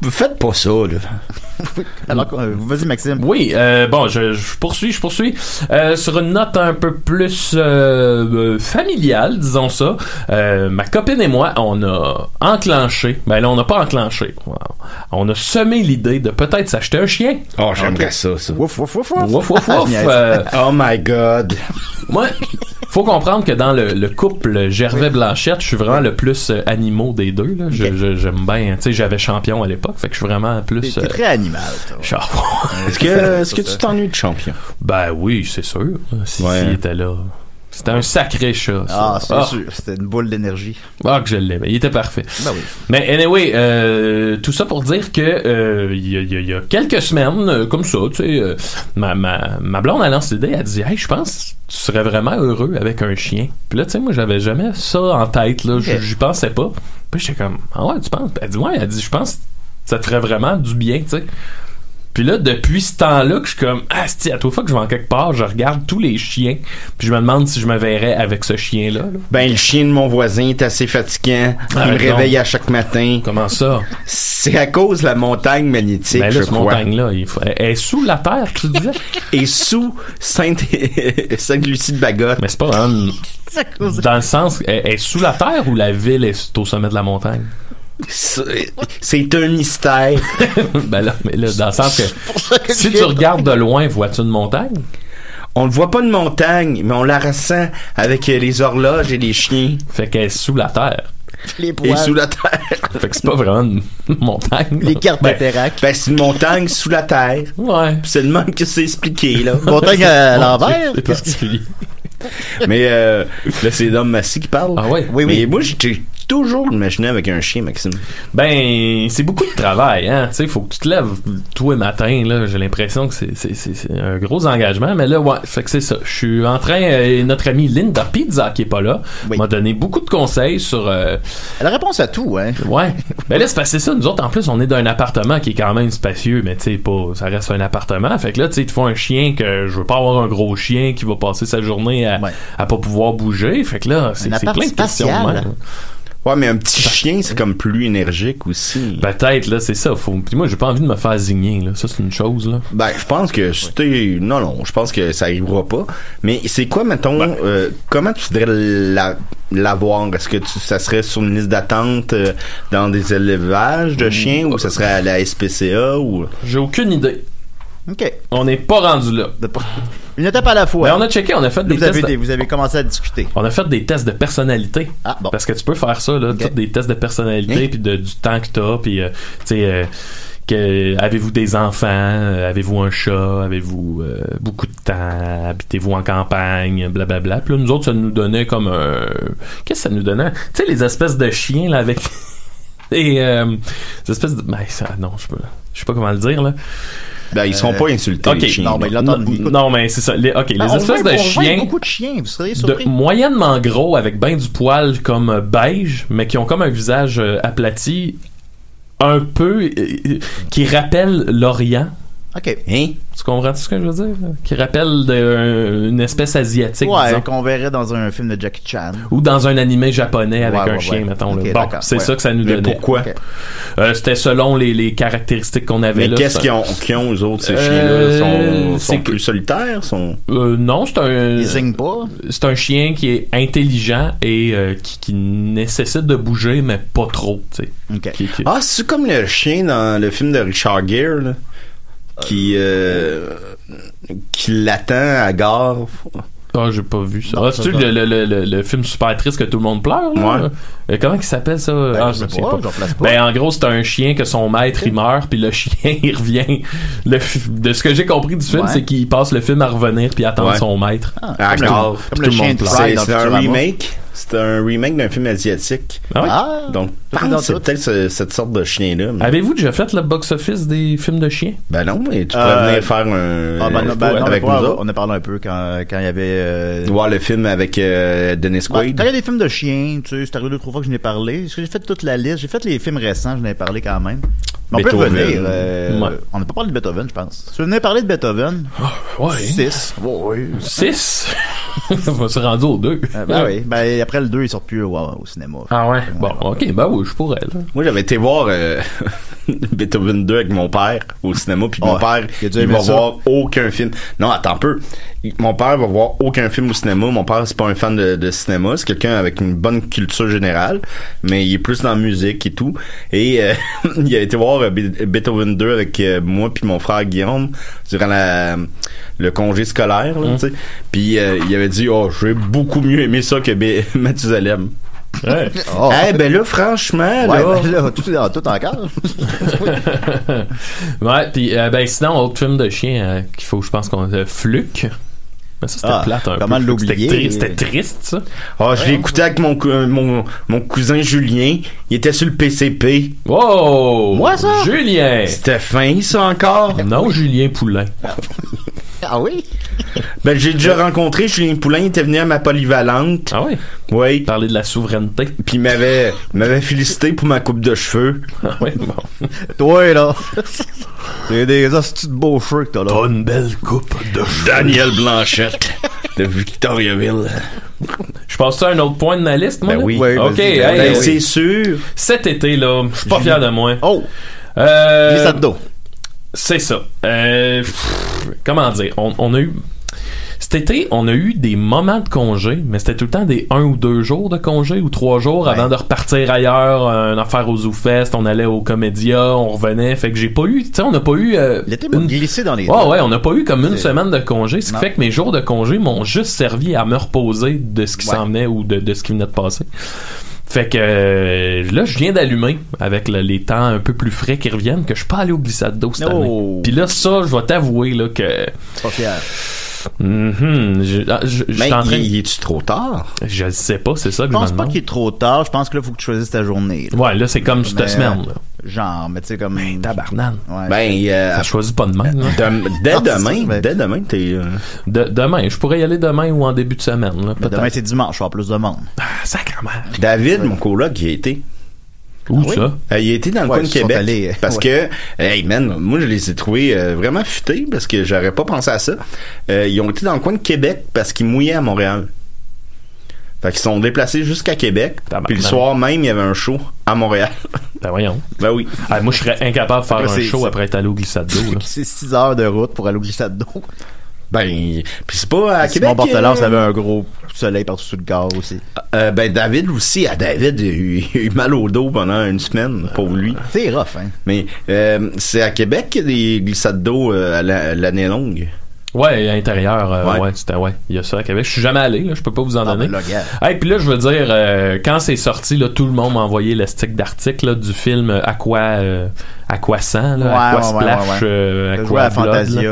Faites pas ça, là. Alors, vas-y, Maxime. Oui, bon, je poursuis. Sur une note un peu plus familiale, disons ça, ma copine et moi, on a enclenché, ben là, on n'a pas enclenché. On a semé l'idée de peut-être s'acheter un chien. Oh, j'aimerais ça. Wouf, wouf, wouf, wouf. Oh my God. Moi, faut comprendre que dans le couple Gervais-Blanchette, je suis vraiment le plus animaux des deux. Là. J'aime bien. Tu sais, j'avais Champion à l'époque, fait que je suis vraiment plus. T'es très animal, toi. Est-ce que tu t'ennuies de Champion? Ben oui, c'est sûr. S'il était là. C'était un sacré chat. Ça. C'est sûr. C'était une boule d'énergie. Ah, que je l'aimais. Il était parfait. Ben oui. Mais anyway, tout ça pour dire que il y a quelques semaines, comme ça, tu sais, ma blonde a lancé l'idée, elle dit « Hey, je pense que tu serais vraiment heureux avec un chien. » Puis là, tu sais, moi, j'avais jamais ça en tête, là. Okay. J'y pensais pas. Puis j'étais comme « Ah ouais, tu penses? » Elle dit « Ouais. » Elle dit « Je pense que ça te ferait vraiment du bien, tu sais. » Puis là, depuis ce temps-là, que je suis comme à toute fois que je vais en quelque part, je regarde tous les chiens, puis je me demande si je me verrais avec ce chien-là. Là. Ben, le chien de mon voisin est assez fatigant. Il me réveille à chaque matin. Comment ça? C'est à cause de la montagne magnétique, ben là, cette montagne-là, elle est sous la terre, tu disais? Et sous Sainte-Lucie-de-Bagotte. Mais c'est pas vraiment... Dans le sens, elle est sous la terre ou la ville est au sommet de la montagne? C'est un mystère. Ben là, mais là, dans le sens que si tu regardes de loin, vois-tu une montagne? On ne voit pas une montagne, mais on la ressent avec les horloges et les chiens. Fait qu'elle est sous la terre. Les poils. Et sous la terre. Fait que c'est pas vraiment une montagne. Les cartes d'interact. Ben, c'est une montagne sous la terre. Ouais. Puis c'est le même que c'est expliqué, là. Montagne à l'envers. C'est particulier. Mais là, c'est Dom Massy qui parle. Ah ouais? Oui, Mais oui. moi, j'ai toujours imaginé avec un chien, Maxime. Ben, c'est beaucoup de travail, hein. Tu sais, faut que tu te lèves tous les matins, là. J'ai l'impression que c'est un gros engagement. Mais là, ouais, fait que c'est ça. Je suis en train, notre amie Linda Pizza, qui est pas là, m'a donné beaucoup de conseils sur, Elle a réponse à tout, hein. Ouais. Ben là, c'est parce que c'est ça. Nous autres, en plus, on est dans un appartement qui est quand même spacieux, mais tu sais, pas, ça reste un appartement. Fait que là, tu sais, il te faut un chien que je veux pas avoir un gros chien qui va passer sa journée à pas pouvoir bouger. Fait que là, c'est plein de questions. Ouais, mais un petit chien, c'est comme plus énergique aussi. Peut-être, là, c'est ça. Puis moi, j'ai pas envie de me faire zigner, là. Ça, c'est une chose, là. Ben, je pense que c'était... Non, je pense que ça arrivera pas. Mais c'est quoi, mettons, comment tu voudrais l'avoir? Est-ce que ça serait sur une liste d'attente dans des élevages de chiens ou ça serait à la SPCA ou... J'ai aucune idée. OK. On n'est pas rendu là. Une étape à la fois. Mais on a checké, on a fait des tests. Vous avez commencé à discuter. On a fait des tests de personnalité. Ah, bon. Parce que tu peux faire ça, là. Tous des tests de personnalité, puis du temps que t'as, puis, tu sais, avez-vous des enfants? Avez-vous un chat? Avez-vous beaucoup de temps? Habitez-vous en campagne? Blablabla. Puis là, nous autres, ça nous donnait comme un... Qu'est-ce que ça nous donnait? Tu sais, les espèces de chiens, là, avec... des espèces de... Ben, ça, non, je sais pas comment le dire, là. Ben, ils seront pas insultés, les chiens. Non, mais non, mais c'est ça. Les espèces de chiens. Beaucoup de chiens, vous seriez surpris. Moyennement gros, avec ben du poil comme beige, mais qui ont comme un visage aplati, un peu, qui rappelle l'Orient. OK. Hein? Tu comprends ce que je veux dire? Qui rappelle une espèce asiatique, disons. Qu'on verrait dans un film de Jackie Chan. Ou dans un animé japonais avec un chien, mettons. Okay, bon, c'est ça que ça nous donnait. Mais pourquoi? Okay. C'était selon les caractéristiques qu'on avait là. Mais qu'est-ce qu'ils ont, eux autres, ces chiens-là? Sont plus solitaires? Non, c'est un... Ils zignent pas? C'est un chien qui est intelligent et qui nécessite de bouger, mais pas trop, tu sais. Okay. Ah, c'est comme le chien dans le film de Richard Gere, là? Qui l'attend à gare. Ah, j'ai pas vu ça. Ah, c'est-tu le film super triste que tout le monde pleure, là? Ouais. Comment il s'appelle, ça? Ben, je sais pas. Ben, en gros, c'est un chien que son maître, il meurt, puis le chien, il revient. De ce que j'ai compris du film, c'est qu'il passe le film à revenir puis attendre son maître. À gare. Comme le chien de Pride dans c'est un remake. C'est un remake d'un film asiatique. Ah oui? Donc, c'est peut-être cette sorte de chien-là. Mais... Avez-vous déjà fait le box-office des films de chiens? Ben non, mais tu pourrais venir faire avec nous autres. On a parlé un peu quand il y avait... Voir le film avec Dennis Quaid. Quand il y a des films de chiens, tu sais, c'est arrivé 2-3 fois que je n'ai parlé. J'ai fait toute la liste. J'ai fait les films récents, je n'ai parlé quand même. Mais on peut revenir. On n'a pas parlé de Beethoven, je pense. Tu venais parler de Beethoven? Ouais. 6. Ouais. 6? On va se rendre au 2. Ben oui. Ben après le 2, il sort plus au cinéma. Ah ouais? Bon, ok, ben oui, je pourrais, là. Moi, j'avais été voir Beethoven 2 avec mon père au cinéma, puis mon père, il va voir aucun film. Non, attends un peu. Mon père va voir aucun film au cinéma. Mon père, c'est pas un fan de cinéma. C'est quelqu'un avec une bonne culture générale, mais il est plus dans la musique et tout. Et il a été voir Beethoven 2 avec moi puis mon frère Guillaume durant le congé scolaire, là, tu sais. Puis il avait dit, j'ai beaucoup mieux aimé ça que Mathusalem. Ouais. Ben là, franchement, tout encore. Ouais, puis ben sinon, autre film de chien qu'il faut, je pense qu'on a Fluke. Mais ça, c'était plate un comment peu. l'oublier? C'était triste, ça. Je l'ai écouté avec mon cousin Julien. Il était sur le PCP. Wow! Moi, ça? Julien! C'était fin, ça, encore? Non, Julien Poulain. Ah oui? Ben, j'ai déjà rencontré Julien Poulain. Il était venu à ma polyvalente. Ah oui? Oui. Parler de la souveraineté. Puis il m'avait félicité pour ma coupe de cheveux. Ah oui, bon. Toi, là. C'est des hosties de beaux cheveux que t'as là. T'as une belle coupe de cheveux. Daniel Blanchette de Victoriaville. Je passe à un autre point de ma liste, moi? Ben oui. OK, c'est sûr. Cet été, là, je suis pas fier de moi. Oh! Les ados. C'est ça. Comment dire? On a eu... cet été, on a eu des moments de congé, mais c'était tout le temps des 1 ou 2 jours de congé ou 3 jours avant de repartir ailleurs, une affaire au ZooFest, on allait au Comédia, on revenait, fait que j'ai pas eu, tu sais, on n'a pas eu... L'été m'a glissé dans les doigts. Ouais, on n'a pas eu comme une semaine de congé, ce qui fait que mes jours de congé m'ont juste servi à me reposer de ce qui s'en venait ou de ce qui venait de passer. Fait que là, je viens d'allumer avec les temps un peu plus frais qui reviennent que je suis pas allé au glissade d'eau cette année. Puis là, ça, je vais t'avouer là que... Pas fier. Il est-tu trop tard? Je sais pas, c'est ça que je me demande. Je pense pas qu'il est trop tard. Je pense que là, il faut que tu choisisses ta journée. Là. Ouais, là, c'est comme cette semaine. Là. Genre, mais tu sais, comme... tabarnane. Ouais, ça choisit pas de même. Dès demain, t'es... Demain, je pourrais y aller demain ou en début de semaine. Là, demain, c'est dimanche, je vais avoir plus de monde. Ah, sacrément. David, mon coloc, il a été... Où ça? Il a été dans le coin de Québec. Parce que, hey man, moi je les ai trouvés vraiment futés parce que j'aurais pas pensé à ça. Ils ont été dans le coin de Québec parce qu'ils mouillaient à Montréal. Fait qu'ils sont déplacés jusqu'à Québec. Puis le soir même, il y avait un show à Montréal. Ben voyons. Ben oui. Moi je serais incapable de faire un show après être allé au glissade d'eau. C'est 6 heures de route pour aller au glissade d'eau. Ben, pis c'est pas à Québec. Simon Bortelance avait un gros soleil par-dessus le corps aussi. Ben, David aussi. David, il a eu mal au dos pendant une semaine, pour lui. C'est rough, hein. Mais, c'est à Québec qu'il y a des glissades d'eau à l'année longue. Ouais, à l'intérieur, il y a ça à Québec. Je suis jamais allé, là, je peux pas vous en donner. Puis là, je veux dire, quand c'est sorti, là, tout le monde m'a envoyé le stick d'article là, du film Aqua 100, là, Aqua Splash, Aqua à Fantasia.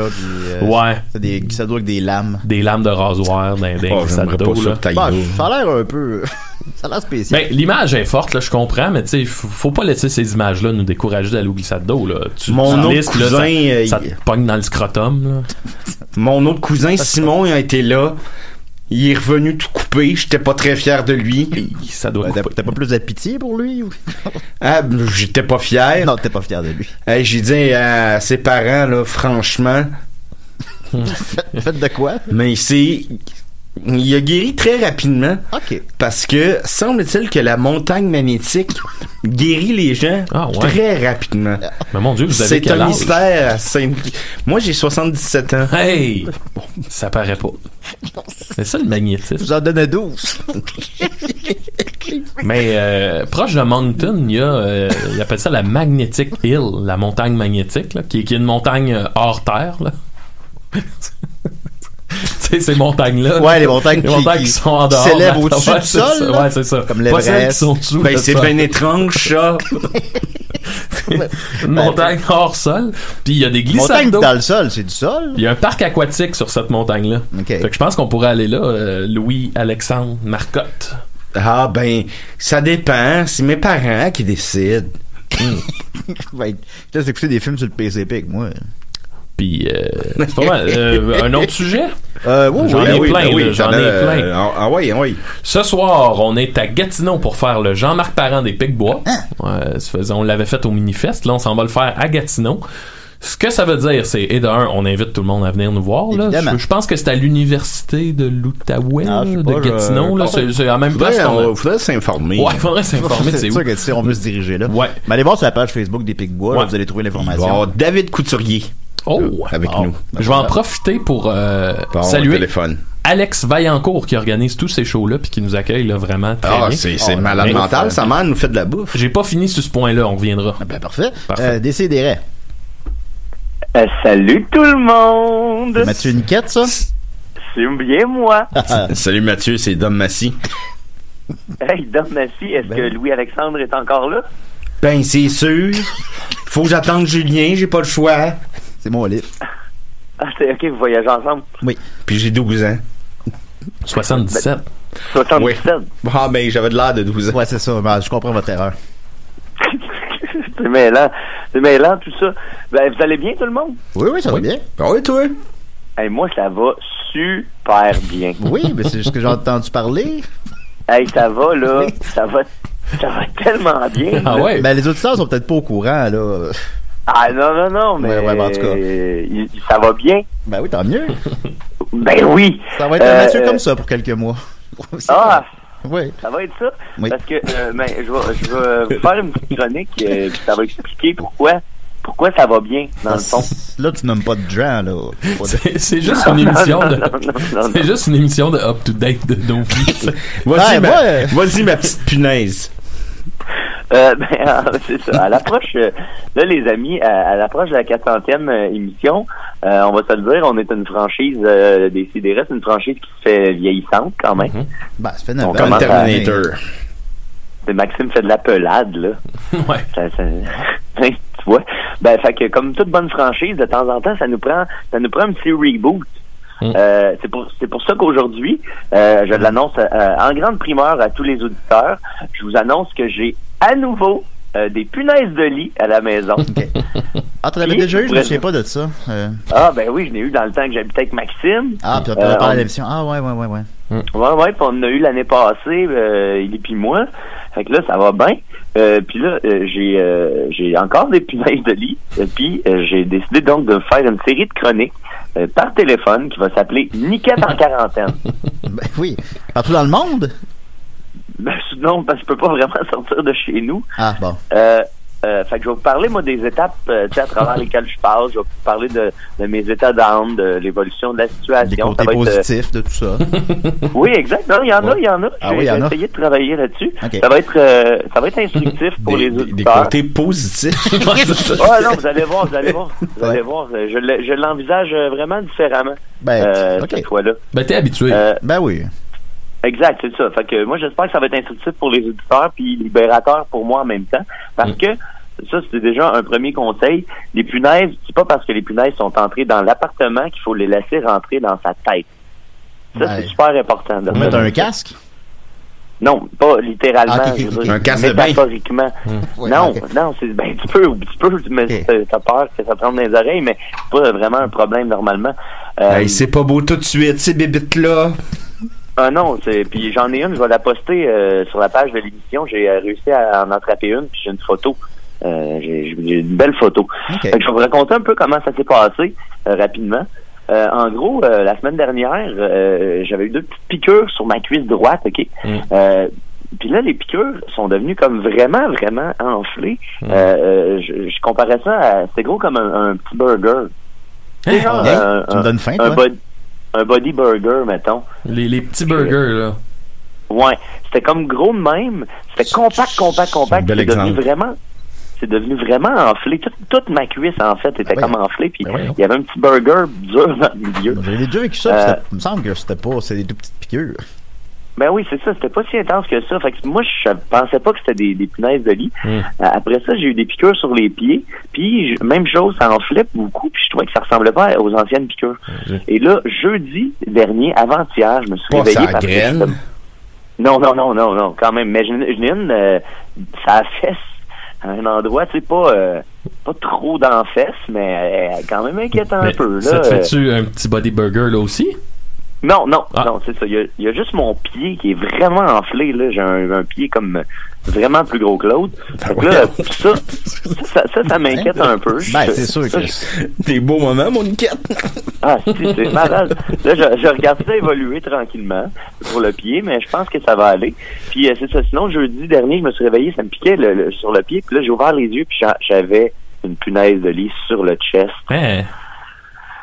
C'est des glissades d'eau avec des lames. Des lames de rasoir dans des glissades d'eau. Ça a l'air un peu... Ça a l'air spécial. Ben, l'image est forte, là, je comprends, mais tu sais, faut pas laisser ces images-là nous décourager d'aller au glissade d'eau, là. Mon autre cousin... ça te pogne dans le scrotum, là. Mon autre cousin, Simon, il a été là. Il est revenu tout coupé. J'étais pas très fier de lui. Ça doit T'as pas plus de pitié pour lui? Ou... j'étais pas fier. Non, t'es pas fier de lui. J'ai dit à ses parents, là, franchement... Faites de quoi? Mais il a guéri très rapidement. OK. Parce que semble-t-il que la montagne magnétique guérit les gens très rapidement. Mais mon Dieu, vous avez quel âge? C'est un mystère. Moi, j'ai 77 ans. Hey! Ça paraît pas. C'est ça le magnétisme. J'en donnais 12. Mais proche de Moncton, il appelle ça la Magnetic Hill, la montagne magnétique, là, qui est une montagne hors terre, là. Tu sais, ces montagnes-là. Ouais, les montagnes qui sont en dehors. S'élèvent au-dessus du sol. Ouais, c'est ça. Comme l'Everest. C'est bien étrange, ça. Une montagne hors sol. Puis il y a des glissades d'eau. Dans le sol, c'est du sol. Il y a un parc aquatique sur cette montagne-là. Okay. Fait que je pense qu'on pourrait aller là. Louis-Alexandre Marcotte. Ah, ben, ça dépend. C'est mes parents qui décident. Je laisse écouter des films sur le PCP avec moi. Puis, c'est pas mal. Un autre sujet? J'en ai plein. J'en ai plein. Ah oui. Ce soir, on est à Gatineau pour faire le Jean-Marc Parent des Pic-Bois. On l'avait fait au Mini-Fest. Là, on s'en va le faire à Gatineau. Ce que ça veut dire, c'est, et d'un, on invite tout le monde à venir nous voir. Là. Je pense que c'est à l'université de l'Outaouais, de Gatineau. Là. C'est à la même place qu'on... Faudrait s'informer. Ouais, faudrait s'informer. C'est sûr que on peut se diriger là. Ouais. Mais allez voir sur la page Facebook des Pic-Bois, là, vous allez trouver l'information. David Couturier. Avec nous. Je vais en profiter pour saluer téléphone. Alex Vaillancourt qui organise tous ces shows-là puis qui nous accueille là, vraiment très bien. C'est malade mental, sa mère nous fait de la bouffe. J'ai pas fini sur ce point-là, on reviendra. Ben parfait. Décidérez. Salut tout le monde! Mathieu Niquette, ça? C'est bien moi. Salut Mathieu, c'est Dom Massy. Hey, Dom Massy, est-ce que Louis-Alexandre est encore là? Ben, c'est sûr. Faut que j'attende Julien, j'ai pas le choix. C'est mon livre. Ah, c'est ok, vous voyagez ensemble? Oui. Puis j'ai 12 ans. 77. 77? Oui. Ah, ben, j'avais de l'air de 12 ans. Ouais, c'est ça. Ben, je comprends votre erreur. C'est mêlant, tout ça. Ben, vous allez bien, tout le monde? Oui, ça va bien. Oui, toi? Hey, moi, ça va super bien. Oui, mais c'est juste que j'ai entendu parler. Hey, ça va, là. Ça va tellement bien. Ah ouais? Ben, les auditeurs sont peut-être pas au courant, là. Ah, non, mais... Ouais, en tout cas. Ça va bien. Ben oui, tant mieux. Ben oui. Ça va être un Mathieu comme ça pour quelques mois. Ah! Oui. Ça va être ça? Oui. Parce que, je vais faire une petite chronique, puis ça va expliquer pourquoi pourquoi ça va bien, dans le fond. Là, tu nommes pas de gens, là. C'est juste une émission c'est juste une émission de up-to-date de Dofi. Vas-y, ma petite punaise. C'est ça. À l'approche, là, les amis, à l'approche de la 400e émission, on va se le dire, on est une franchise des CDRS, une franchise qui se fait vieillissante quand même. Ça fait 9 ans. Comme Terminator. Maxime fait de la pelade, là. Ouais. Tu vois. Fait que comme toute bonne franchise, de temps en temps, ça nous prend un petit reboot. C'est pour ça qu'aujourd'hui, je l'annonce en grande primeur à tous les auditeurs. Je vous annonce que j'ai à nouveau des punaises de lit à la maison. Okay. Ah, tu l'avais déjà eu? Je ne me souviens pas de ça. Ah, ben oui, je l'ai eu dans le temps que j'habitais avec Maxime. Ah, puis tu as parlé à l'émission. Ah, ouais. Ouais, puis on en a eu l'année passée, il et puis moi. Fait que là, ça va bien. Puis là, j'ai encore des punaises de lit. Puis j'ai décidé donc de faire une série de chroniques par téléphone qui va s'appeler Niquette en quarantaine. Ben oui. Partout dans le monde? Ben non, parce que je peux pas vraiment sortir de chez nous. Ah, bon. Fait que je vais vous parler, moi, des étapes à travers lesquelles je passe. Je vais vous parler de mes états d'âme, de l'évolution de la situation. Des côtés positifs de tout ça. Oui, exact. Non, il y en a. Ah, oui, j'ai essayé de travailler là-dessus. Okay. Ça va être instructif pour les auditeurs. Des côtés positifs. Non, vous allez voir. Je l'envisage vraiment différemment. Cette fois-là. Ben, t'es habitué. Ben oui. Exact, c'est ça. Fait que moi, j'espère que ça va être instructif pour les auditeurs puis libérateur pour moi en même temps. Parce que ça, c'était déjà un premier conseil. Les punaises, c'est pas parce que les punaises sont entrées dans l'appartement qu'il faut les laisser rentrer dans sa tête. Ça, c'est super important. Faut mettre un casque? Non, pas littéralement. Okay. Un casque de bain? Métaphoriquement. Non, c'est tu peux, mais t'as peur que ça prenne dans les oreilles, mais c'est pas vraiment un problème normalement. C'est pas beau tout de suite, ces bébites-là. Ah non, puis j'en ai une, je vais la poster sur la page de l'émission. J'ai réussi à en attraper une, puis j'ai une photo. J'ai une belle photo. Okay. Fait que je vais vous raconter un peu comment ça s'est passé rapidement. En gros, la semaine dernière, j'avais eu 2 petites piqûres sur ma cuisse droite, OK? Puis là, les piqûres sont devenues comme vraiment enflées. Je comparais ça à... C'était gros comme un petit burger. Tu me donnes faim, toi? Un body burger, mettons. Les petits burgers, là. Ouais. C'était comme gros de même. C'était compact. C'est devenu vraiment enflé. Toute ma cuisse, en fait, était comme enflée. Puis il y avait un petit burger dur dans le milieu. J'avais déjà vécu ça. Il me semble que c'était des tout petites piqûres. Ben oui, c'est ça. C'était pas si intense que ça. Fait que moi, je pensais pas que c'était des punaises de lit. Après ça, j'ai eu des piqûres sur les pieds. Puis, même chose, ça enflait beaucoup. Puis, je trouvais que ça ressemblait pas aux anciennes piqûres. Et là, jeudi dernier, avant-hier, je me suis réveillé parce que... Non, quand même. Mais j'en ai une, ça fesse à un endroit, tu sais, pas trop dans fesse, mais quand même inquiétant un peu. Là, ça te fait-tu un petit body burger, là, aussi? Non, c'est ça. Il y a juste mon pied qui est vraiment enflé, là. J'ai un pied comme vraiment plus gros que l'autre. Donc là, ça m'inquiète un peu. Ben, c'est sûr que des beaux moments, mon Niquette. Ah, si, c'est malade. Là, je regarde ça évoluer tranquillement pour le pied, mais je pense que ça va aller. Puis, c'est ça. Sinon, jeudi dernier, je me suis réveillé, ça me piquait sur le pied. Puis là, j'ai ouvert les yeux, puis j'avais une punaise de lit sur le chest.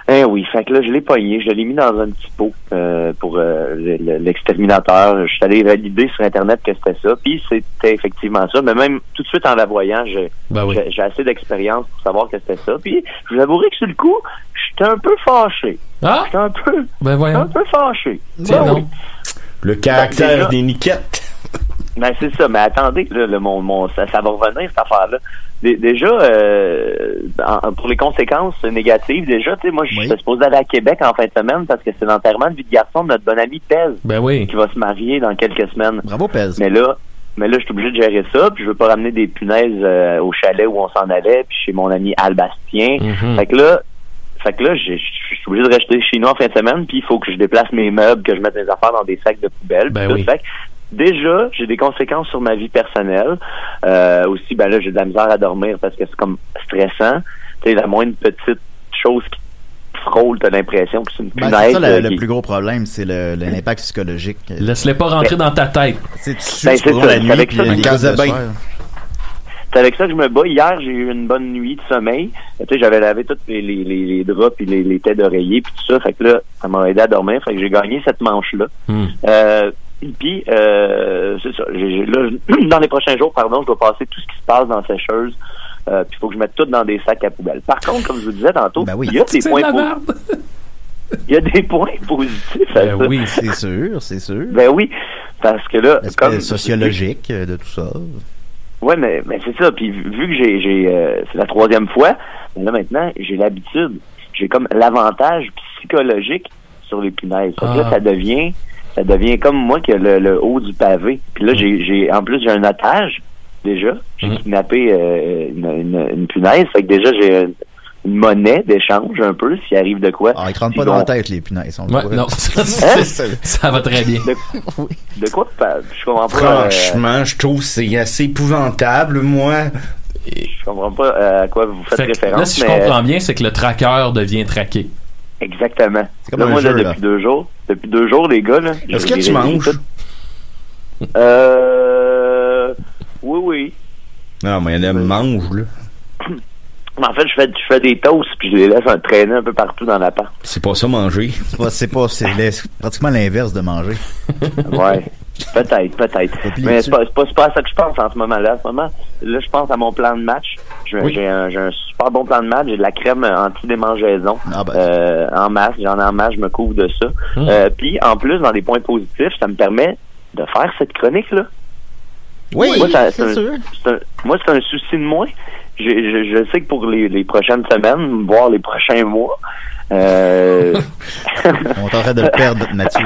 Oui, fait que là, je l'ai pogné, je l'ai mis dans un petit pot pour l'exterminateur. Je suis allé valider sur Internet que c'était ça, puis c'était effectivement ça. Mais même tout de suite en la voyant, j'ai assez d'expérience pour savoir que c'était ça. Puis je vous avouerai que sur le coup, j'étais un peu fâché. J'étais un peu fâché. Oui. Le caractère des Niquettes. Ben c'est ça, mais attendez, là, ça va revenir cette affaire-là. Déjà, pour les conséquences négatives, déjà, tu sais, moi, je suis supposé aller à Québec en fin de semaine parce que c'est l'enterrement de vie de garçon de notre bon ami Pez qui va se marier dans quelques semaines. Bravo, Pez. Mais là, je suis obligé de gérer ça, puis je veux pas ramener des punaises au chalet où on s'en allait, puis chez mon ami Albastien. Fait que là, je suis obligé de rester chez nous en fin de semaine, puis il faut que je déplace mes meubles, que je mette mes affaires dans des sacs de poubelle. Fait que déjà, j'ai des conséquences sur ma vie personnelle. Aussi, ben là, j'ai de la misère à dormir parce que c'est comme stressant. Tu sais, la moindre petite chose qui te frôle, t'as l'impression que c'est une punaise. C'est ça le plus gros problème, c'est l'impact psychologique. Laisse-les pas rentrer dans ta tête. C'est ça, avec ça. c'est avec ça que je me bats. Hier, j'ai eu une bonne nuit de sommeil. Tu sais, j'avais lavé tous les draps puis les têtes d'oreiller puis tout ça. Fait que là, ça m'a aidé à dormir. Fait que j'ai gagné cette manche-là. Puis, c'est ça. Là, dans les prochains jours, je dois passer tout ce qui se passe dans la sécheuse. Puis il faut que je mette tout dans des sacs à poubelle. Par contre, comme je vous disais tantôt, il y a des points il y a des points positifs à ça. Oui, c'est sûr. Ben oui, parce que là... L'aspect sociologique de tout ça. Ouais, mais c'est ça. Puis vu que j'ai c'est la 3e fois, là maintenant, j'ai l'habitude. J'ai comme l'avantage psychologique sur les punaises. Là, ça devient comme moi qui a le haut du pavé. Puis là, en plus, j'ai un otage, déjà. J'ai kidnappé une punaise. Fait que déjà, j'ai une monnaie d'échange un peu s'il arrive de quoi. Ils te rentrent pas dans la tête, les punaises. Non, ça va très bien. De quoi? Je comprends pas. Franchement, je trouve que c'est assez épouvantable, moi. Je comprends pas à quoi vous faites référence. Là, si je comprends bien, c'est que le traqueur devient traqué. Exactement. C'est comme moi, jeu, là. Depuis 2 jours, les gars, là. Est-ce que tu manges? Oui. Non, mais elle mange, là. En fait, je fais des toasts puis je les laisse traîner un peu partout dans l'appart. C'est pas ça manger. C'est pratiquement l'inverse de manger. Ouais. Peut-être. Mais c'est pas à ça que je pense en ce moment-là. En ce moment, là, je pense à mon plan de match. J'ai un super bon plan de match. J'ai de la crème anti-démangeaison en masse. J'en ai en masse, je me couvre de ça. Puis, en plus, dans des points positifs, ça me permet de faire cette chronique-là. Oui, moi, c'est sûr. Moi, c'est un souci de moins. Je sais que pour les prochaines semaines, voire les prochains mois, on t'arrête de le perdre, Mathieu.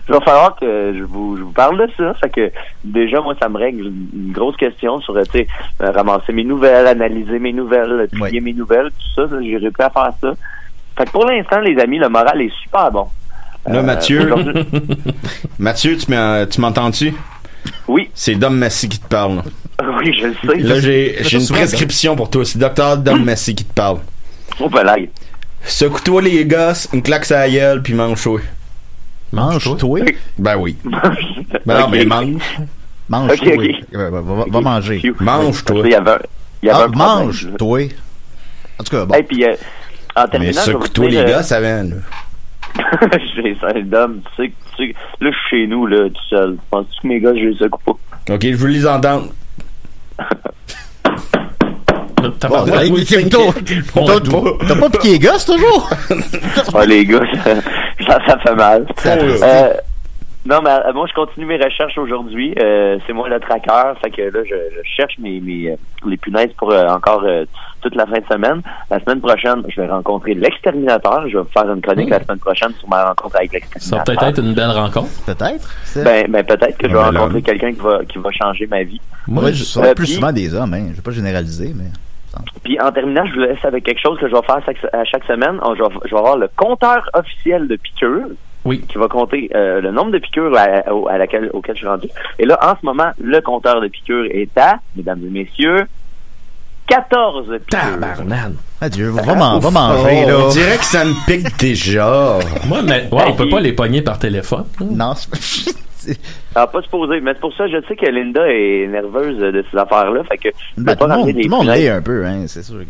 Il va falloir que je vous parle de ça. Fait que déjà, moi, ça me règle une grosse question sur, ramasser mes nouvelles, analyser mes nouvelles, trier mes nouvelles, tout ça. J'irai plus à faire ça. Fait que pour l'instant, les amis, le moral est super bon. Là, Mathieu, tu m'entends-tu? Oui. C'est Dom Massy qui te parle. Oui, je le sais. Là, j'ai une prescription pour toi. C'est Dr. Dom Massy qui te parle. Oh, ben là. Secoue-toi les gosses, une claque sur la gueule, puis mange-toi. Mange-toi? Ben oui. Ben non, mais mange. Mange-toi. Va manger. Mange-toi. Mange-toi. En tout cas, bon. Et puis, en terminant, mais secoue-toi les gosses avant, là. J'ai ça, Dom, tu sais, là, je suis chez nous, là, tout seul. Penses-tu que mes gars, je les secoue pas? Ok, je veux les entendre. T'as pas piqué les gosses, toujours? Les gars, ça fait mal. Non, mais moi, je continue mes recherches aujourd'hui. C'est moi le traqueur. Fait que là, je cherche les punaises pour encore toute la fin de semaine. La semaine prochaine, je vais rencontrer l'exterminateur. Je vais faire une chronique la semaine prochaine sur ma rencontre avec l'exterminateur. Ça va peut-être être une belle rencontre. Peut-être. Ben peut-être que je vais rencontrer quelqu'un qui va changer ma vie. Moi, je serai plus souvent des hommes, hein. Je vais pas généraliser, mais... Puis en terminant, je vous laisse avec quelque chose que je vais faire à chaque semaine. Je vais avoir le compteur officiel de piqûres. Oui. Qui va compter le nombre de piqûres auquel je suis rendu. Et là, en ce moment, le compteur de piqûres est à, mesdames et messieurs, 14 piqûres. Tabarnane. Adieu, va manger, là. On dirait que ça me pique déjà. Moi, mais on peut pas les pogner par téléphone. Non, pas se poser. Mais c'est pour ça, je sais que Linda est nerveuse de ces affaires-là. Fait que tout le monde l'est un peu, hein, c'est sûr.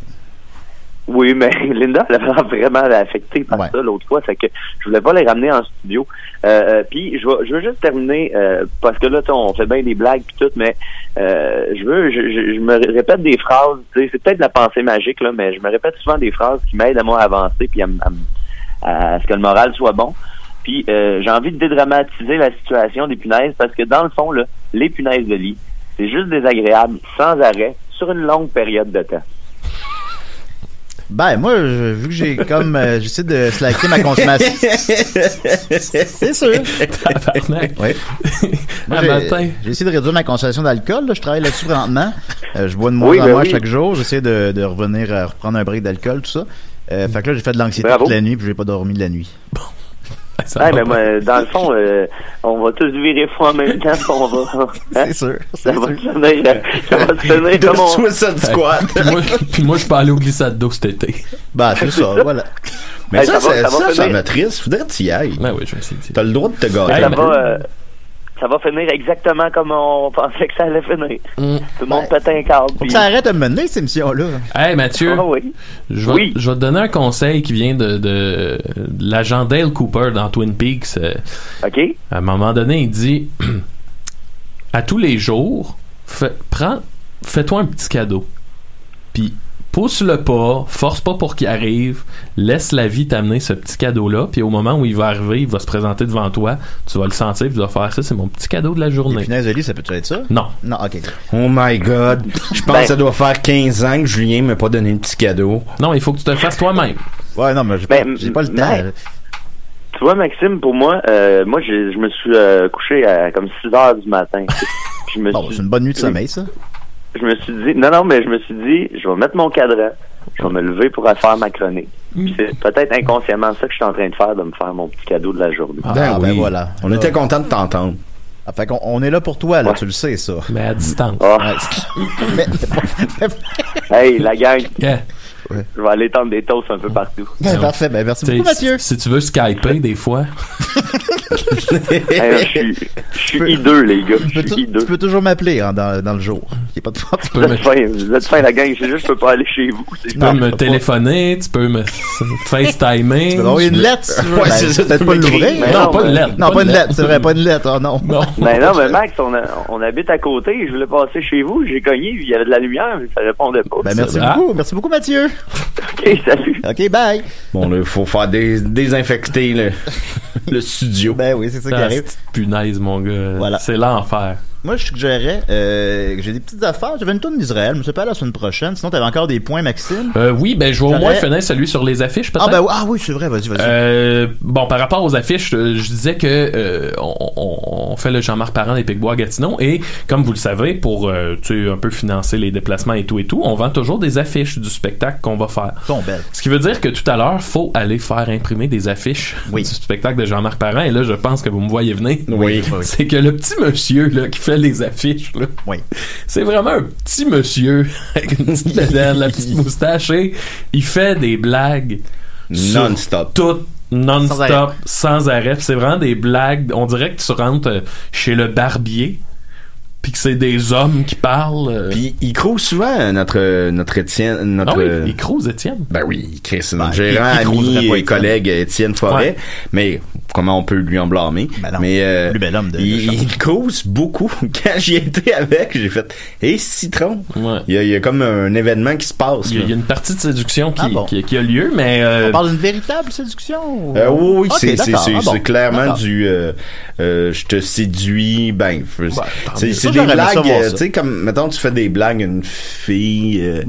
Oui, mais Linda, elle a vraiment affecté par ça l'autre fois, fait que je voulais pas les ramener en studio. Puis je veux juste terminer parce que là, on fait bien des blagues puis tout, mais je me répète des phrases. C'est peut-être de la pensée magique là, mais je me répète souvent des phrases qui m'aident à moi à avancer puis à ce que le moral soit bon. Puis j'ai envie de dédramatiser la situation des punaises parce que dans le fond là, les punaises de lit, c'est juste désagréable sans arrêt sur une longue période de temps. Ben, moi, vu que j'ai comme... j'essaie de slacker ma consommation. C'est sûr. Oui. Moi, j'ai essayé de réduire ma consommation d'alcool. Là. Je travaille là-dessus présentement. Je bois de moins en moins chaque jour. J'essaie de revenir à reprendre un break d'alcool, tout ça. Fait que là, j'ai fait de l'anxiété toute la nuit puis j'ai pas dormi de la nuit. Bon. Ben moi, dans le fond, on va tous virer fou en même temps qu'on va. Hein? C'est sûr. Ça va se tenir comme on... Suicide Squad. Puis moi, je peux aller au glissade d'eau cet été. Ben, c'est ça, voilà. Mais ça m'attriste. Faudrait que tu y ailles. Ben oui, je vais essayer. T'as le droit de te gâter. ça va finir exactement comme on pensait que ça allait finir. Tout le monde pète un câble. Faut que ça arrête de mener, ces émissions-là. Hey, Mathieu. Oui. Je vais te donner un conseil qui vient de l'agent Dale Cooper dans Twin Peaks. OK. À un moment donné, il dit à tous les jours, fais-toi un petit cadeau. Puis pousse-le pas, force pas pour qu'il arrive, laisse la vie t'amener ce petit cadeau-là, puis au moment où il va arriver, il va se présenter devant toi, tu vas le sentir, puis tu vas faire ça, c'est mon petit cadeau de la journée. Les punaises de lit, ça peut-tu être ça? Non. Non, ok. Oh my God. Je pense que ça doit faire 15 ans que Julien m'a pas donné un petit cadeau. Non, il faut que tu te le fasses toi-même. Ouais, non, mais j'ai pas le temps. Tu vois, Maxime, pour moi, je me suis couché à comme 6 heures du matin. C'est une bonne nuit de sommeil, ça. Je me suis dit, je me suis dit, je vais mettre mon cadran, je vais me lever pour faire ma chronique. Puis c'est peut-être inconsciemment ça que je suis en train de faire, de me faire mon petit cadeau de la journée. Ben voilà. On était content de t'entendre. Ah, fait qu'on est là pour toi, là, tu le sais, ça. Mais à distance. Hey, la gang. Yeah. Ouais. Je vais aller tendre des toasts un peu partout. Parfait, merci beaucoup, Mathieu. Si tu veux skyper des fois. Je suis hideux, les gars. Tu peux toujours m'appeler dans le jour. Il n'y a pas de problème. Vous êtes fin, la gang. C'est juste, je peux pas aller chez vous. Tu peux me téléphoner, tu peux me FaceTimer. Tu peux envoyer une lettre, si tu veux. Ouais, peut-être pas l'ouvrir. Non, pas une lettre. Non, pas une lettre. C'est vrai, pas une lettre. Oh non. Mais Max, on habite à côté. Je voulais passer chez vous. J'ai cogné. Il y avait de la lumière, mais ça répondait pas. Merci beaucoup. Merci beaucoup, Mathieu. OK, salut. OK, bye. Bon, là, il faut faire désinfecter le studio. Ben oui, c'est ça qui arrive. Punaise, mon gars. Voilà. C'est l'enfer. Moi, je suggérais que j'ai des petites affaires. J'avais une tourne d'Israël, mais c'est pas la semaine prochaine. Sinon, t'avais encore des points, Maxime. Oui, ben je vais au moins finir celui sur les affiches, peut-être. Oui, c'est vrai. Vas-y. Bon, par rapport aux affiches, je disais que on fait le Jean-Marc Parent des Picbois-Gatineau et, comme vous le savez, pour un peu financer les déplacements et tout, on vend toujours des affiches du spectacle qu'on va faire. Sont belles. Ce qui veut dire que tout à l'heure, faut aller faire imprimer des affiches du spectacle de Jean-Marc Parent. Et là, je pense que vous me voyez venir. Oui. C'est que le petit monsieur là qui fait les affiches, là, c'est vraiment un petit monsieur avec une petite bedaine, la petite moustache, et il fait des blagues non-stop. Tout non-stop, sans arrêt. C'est vraiment des blagues. On dirait que tu rentres chez le barbier puis que c'est des hommes qui parlent. Puis il crouse souvent notre Étienne. Il crouse Étienne. Ben oui, c'est notre gérant, ami et collègue Étienne Forêt. Mais comment on peut lui en blâmer? Ben non, mais plus bel homme il cause beaucoup. Quand j'y étais avec, j'ai fait citron. Ouais. Il y a comme un événement qui se passe. Il y a une partie de séduction qui a lieu, mais on parle d'une véritable séduction. Oui, okay, c'est clairement du je te séduis. C'est des blagues, tu sais, comme mettons tu fais des blagues à une fille,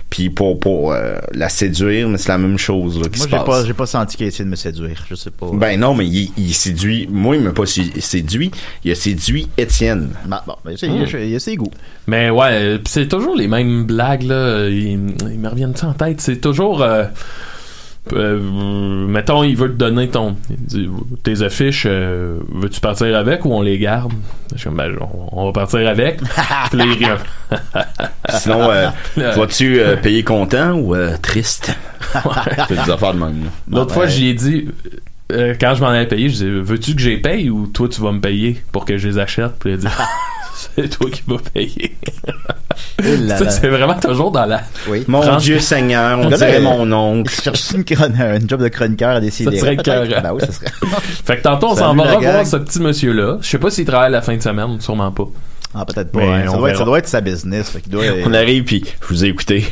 puis pour la séduire, mais c'est la même chose là, qui se passe. Moi, j'ai pas senti qu'il a essayé de me séduire, je sais pas. Ben non, mais il séduit. Moi, il m'a pas séduit. Il a séduit Étienne. Il a ses goûts. Mais pis c'est toujours les mêmes blagues là. Ils me reviennent en tête. C'est toujours. Mettons, il veut te donner tes affiches, veux-tu partir avec ou on les garde? Je suis comme, on va partir avec. Puis là, il rit. Sinon, vas-tu payer content ou triste? C'est des affaires de même. L'autre fois, j'y ai dit, quand je m'en avais payé, je disais, veux-tu que j'y paye ou toi tu vas me payer pour que je les achète? Puis il a dit, c'est toi qui vas payer. C'est vraiment toujours dans la. Mon Dieu Seigneur, on dirait mon oncle. Je cherche une job de chroniqueur à décider. Ça serait écœurant. Ben oui, ça serait. Fait que tantôt, on s'en va revoir ce petit monsieur-là. Je sais pas s'il travaille la fin de semaine, sûrement pas. Ah, peut-être pas. Ouais, ça doit être sa business. Fait qu'il doit... On arrive puis je vous ai écouté.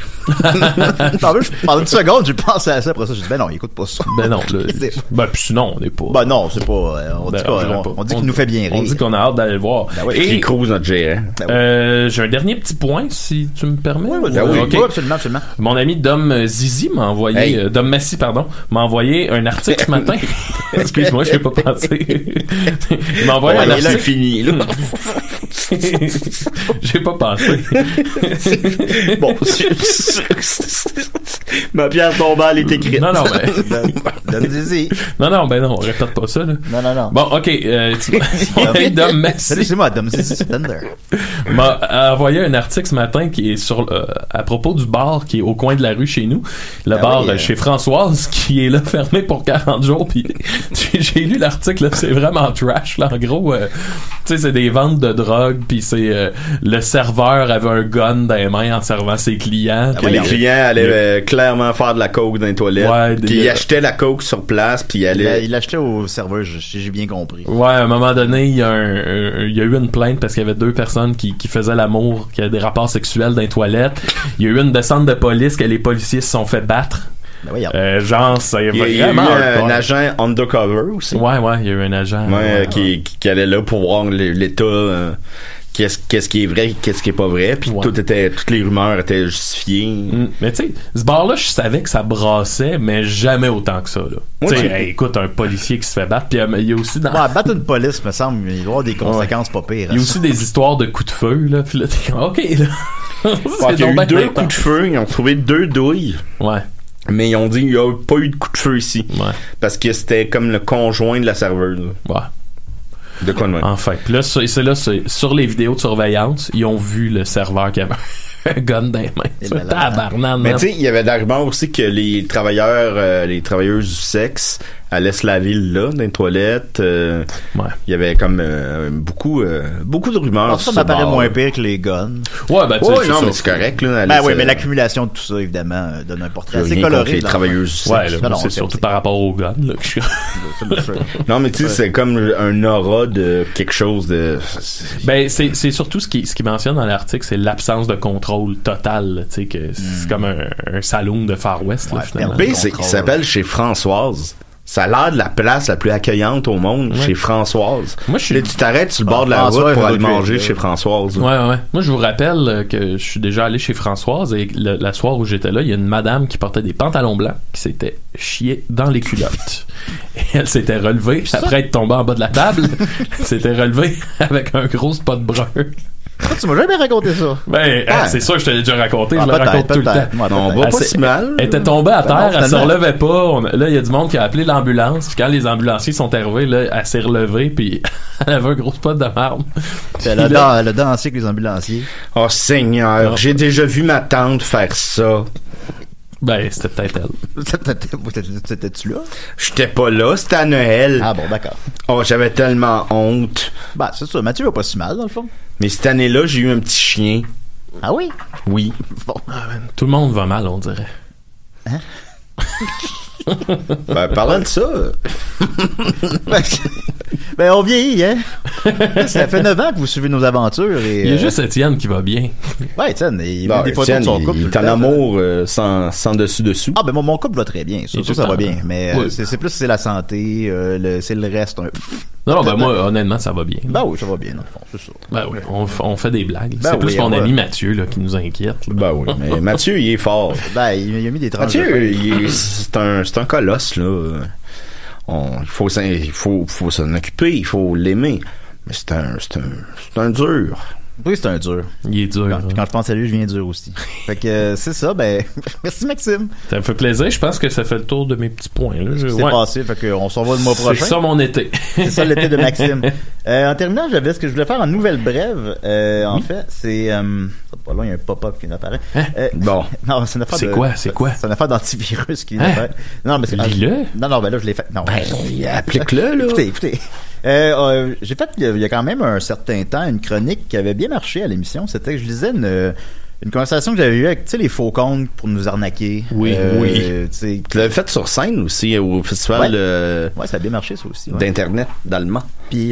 Pendant une seconde, j'ai pensé à ça. Après ça, j'ai dit, ben non, il écoute pas ça. Ben non. Ben puis sinon, on n'est pas. Ben non, c'est pas. On dit qu'il nous fait bien rire. On dit qu'on a hâte d'aller le voir. Et il crouse notre gérant. J'ai un dernier petit point, si tu me permets. Oui, absolument. Mon ami Dom Zizi m'a envoyé, Dom Massy, pardon, m'a envoyé un article ce matin. Excuse-moi, je n'ai pas pensé. Il m'a envoyé un article. Fini, là. J'ai pas pensé. Bon, ma pierre tombale est écrite. Non, mais... Donne-y. Non, on répète pas ça, là. Non. Bon, OK. Dom Massy. C'est moi, Dom Massy Thunder. M'a envoyé un article ce matin qui est sur à propos du bar qui est au coin de la rue chez nous. Le bar chez Françoise qui est là fermé pour 40 jours. Puis j'ai lu l'article, là, c'est vraiment trash. Là, en gros, tu sais, c'est des ventes de drogue. Puis c'est le serveur avait un gun dans les mains en servant ses clients. Les clients allaient clairement faire de la coke dans les toilettes. Ouais, puis il achetait la coke sur place. Puis il l'achetait au serveur, j'ai bien compris. Ouais, à un moment donné, il y a eu une plainte parce qu'il y avait 2 personnes qui faisaient l'amour, qui avaient des rapports sexuels dans les toilettes. Il y a eu une descente de police que les policiers se sont fait battre. Genre, ça il y a eu un agent undercover aussi. Ouais, il y a eu un agent qui allait là pour voir l'état. Qu'est-ce qui est vrai, qu'est-ce qui est pas vrai, puis toutes les rumeurs étaient justifiées. Mais tu sais, ce bar-là, je savais que ça brassait, mais jamais autant que ça, là. Tu sais, écoute, un policier qui se fait battre, puis il y a aussi battre une police, me semble, il doit y avoir des conséquences pas pires. Il y a aussi des histoires de coups de feu, là, puis là, t'es comme, OK, là. Il y a eu 2 coups de feu, ils ont trouvé 2 douilles. Ouais. Mais ils ont dit qu'il n'y a pas eu de coup de feu ici. Ouais. Parce que c'était comme le conjoint de la serveuse. Ouais. De quoi de même? Enfin. Puis là, c'est sur les vidéos de surveillance, ils ont vu le serveur qui avait un gun dans les mains. C'est tabarnak. Mais tu sais, il y avait l'argument aussi que les travailleuses du sexe allaient se laver là, dans les toilettes. Il y avait comme beaucoup de rumeurs. Ça m'apparaît moins pire que les guns. Ouais, ben tu sais, non, mais c'est correct. Là, mais l'accumulation de tout ça, évidemment, donne un portrait assez coloré. Les travailleuses du sexe. Ouais, c'est surtout par rapport aux guns. Là, non, mais tu sais, c'est comme un aura de quelque chose de... Ben, c'est surtout ce qui mentionne dans l'article, c'est l'absence de contrôle total. Tu sais, que c'est comme un saloon de Far West, là, finalement. Il s'appelle chez Françoise. Ça a l'air de la place la plus accueillante au monde, chez Françoise. Moi, tu t'arrêtes sur le bord de la route pour aller manger chez Françoise. Ouais. Moi, je vous rappelle que je suis déjà allé chez Françoise et la soirée où j'étais là, il y a une madame qui portait des pantalons blancs qui s'était chiée dans les culottes. Et elle s'était relevée, après être tombée en bas de la table, elle s'était relevée avec un gros spot brun. Tu m'as jamais raconté ça. Ben, c'est sûr que je te l'ai déjà raconté. Je le raconte tout le temps. On va pas si mal. Elle était tombée à terre, elle se relevait pas. Là, il y a du monde qui a appelé l'ambulance. Puis quand les ambulanciers sont arrivés, là, elle s'est relevée. Puis elle avait un gros spot de marde. Elle a dansé avec les ambulanciers. Oh Seigneur, j'ai déjà vu ma tante faire ça. Ben, c'était peut-être elle. T'étais-tu là? J'étais pas là, c'était à Noël. Ah bon, d'accord. Oh, j'avais tellement honte. Ben, c'est ça, Mathieu va pas si mal, dans le fond. Mais cette année-là, j'ai eu un petit chien. Ah oui? Oui. Bon. Tout le monde va mal, on dirait. Hein? Ben, parlant de ça... ben, on vieillit, hein? Ça fait 9 ans que vous suivez nos aventures. Et, il y a juste Étienne qui va bien. Ouais, Étienne, il met des photos de son couple. Il est en amour sans dessus-dessous. Ah, ben mon couple va très bien. Ça va bien. Mais c'est la santé, c'est le reste. Non, ben moi, honnêtement, ça va bien. Ben oui, ça va bien, dans le fond, c'est ça. Ben oui, on fait des blagues. C'est plus mon ami Mathieu là, qui nous inquiète. Là. Ben oui, mais Mathieu, il est fort. Ben, il a mis des tranches. Mathieu, c'est un colosse, là. Il faut s'en occuper, il faut l'aimer. Mais c'est un dur. Oui, c'est un dur. Il est dur. Quand je pense à lui, je viens dur aussi. Fait que c'est ça, ben merci Maxime. Ça me fait plaisir, je pense que ça fait le tour de mes petits points. Là. C'est passé, fait qu'on s'en va le mois prochain. C'est ça mon été. C'est ça l'été de Maxime. En terminant, j'avais ce que je voulais faire en nouvelle brève. En fait, c'est pas loin, il y a un pop-up qui apparaît. Bon. Non, c'est une affaire C'est quoi? C'est une affaire d'antivirus qui apparaît. Non, mais c'est lis-le. Non, ben là je l'ai fait. Non. Applique-le là. Écoutez. J'ai fait il y a quand même un certain temps une chronique qui avait bien marché à l'émission. C'était que je lisais une conversation que j'avais eue avec les faux comptes pour nous arnaquer. Oui. Tu l'avais fait sur scène aussi au festival. Ouais, ça a bien marché ça aussi. D'internet d'allemand. Puis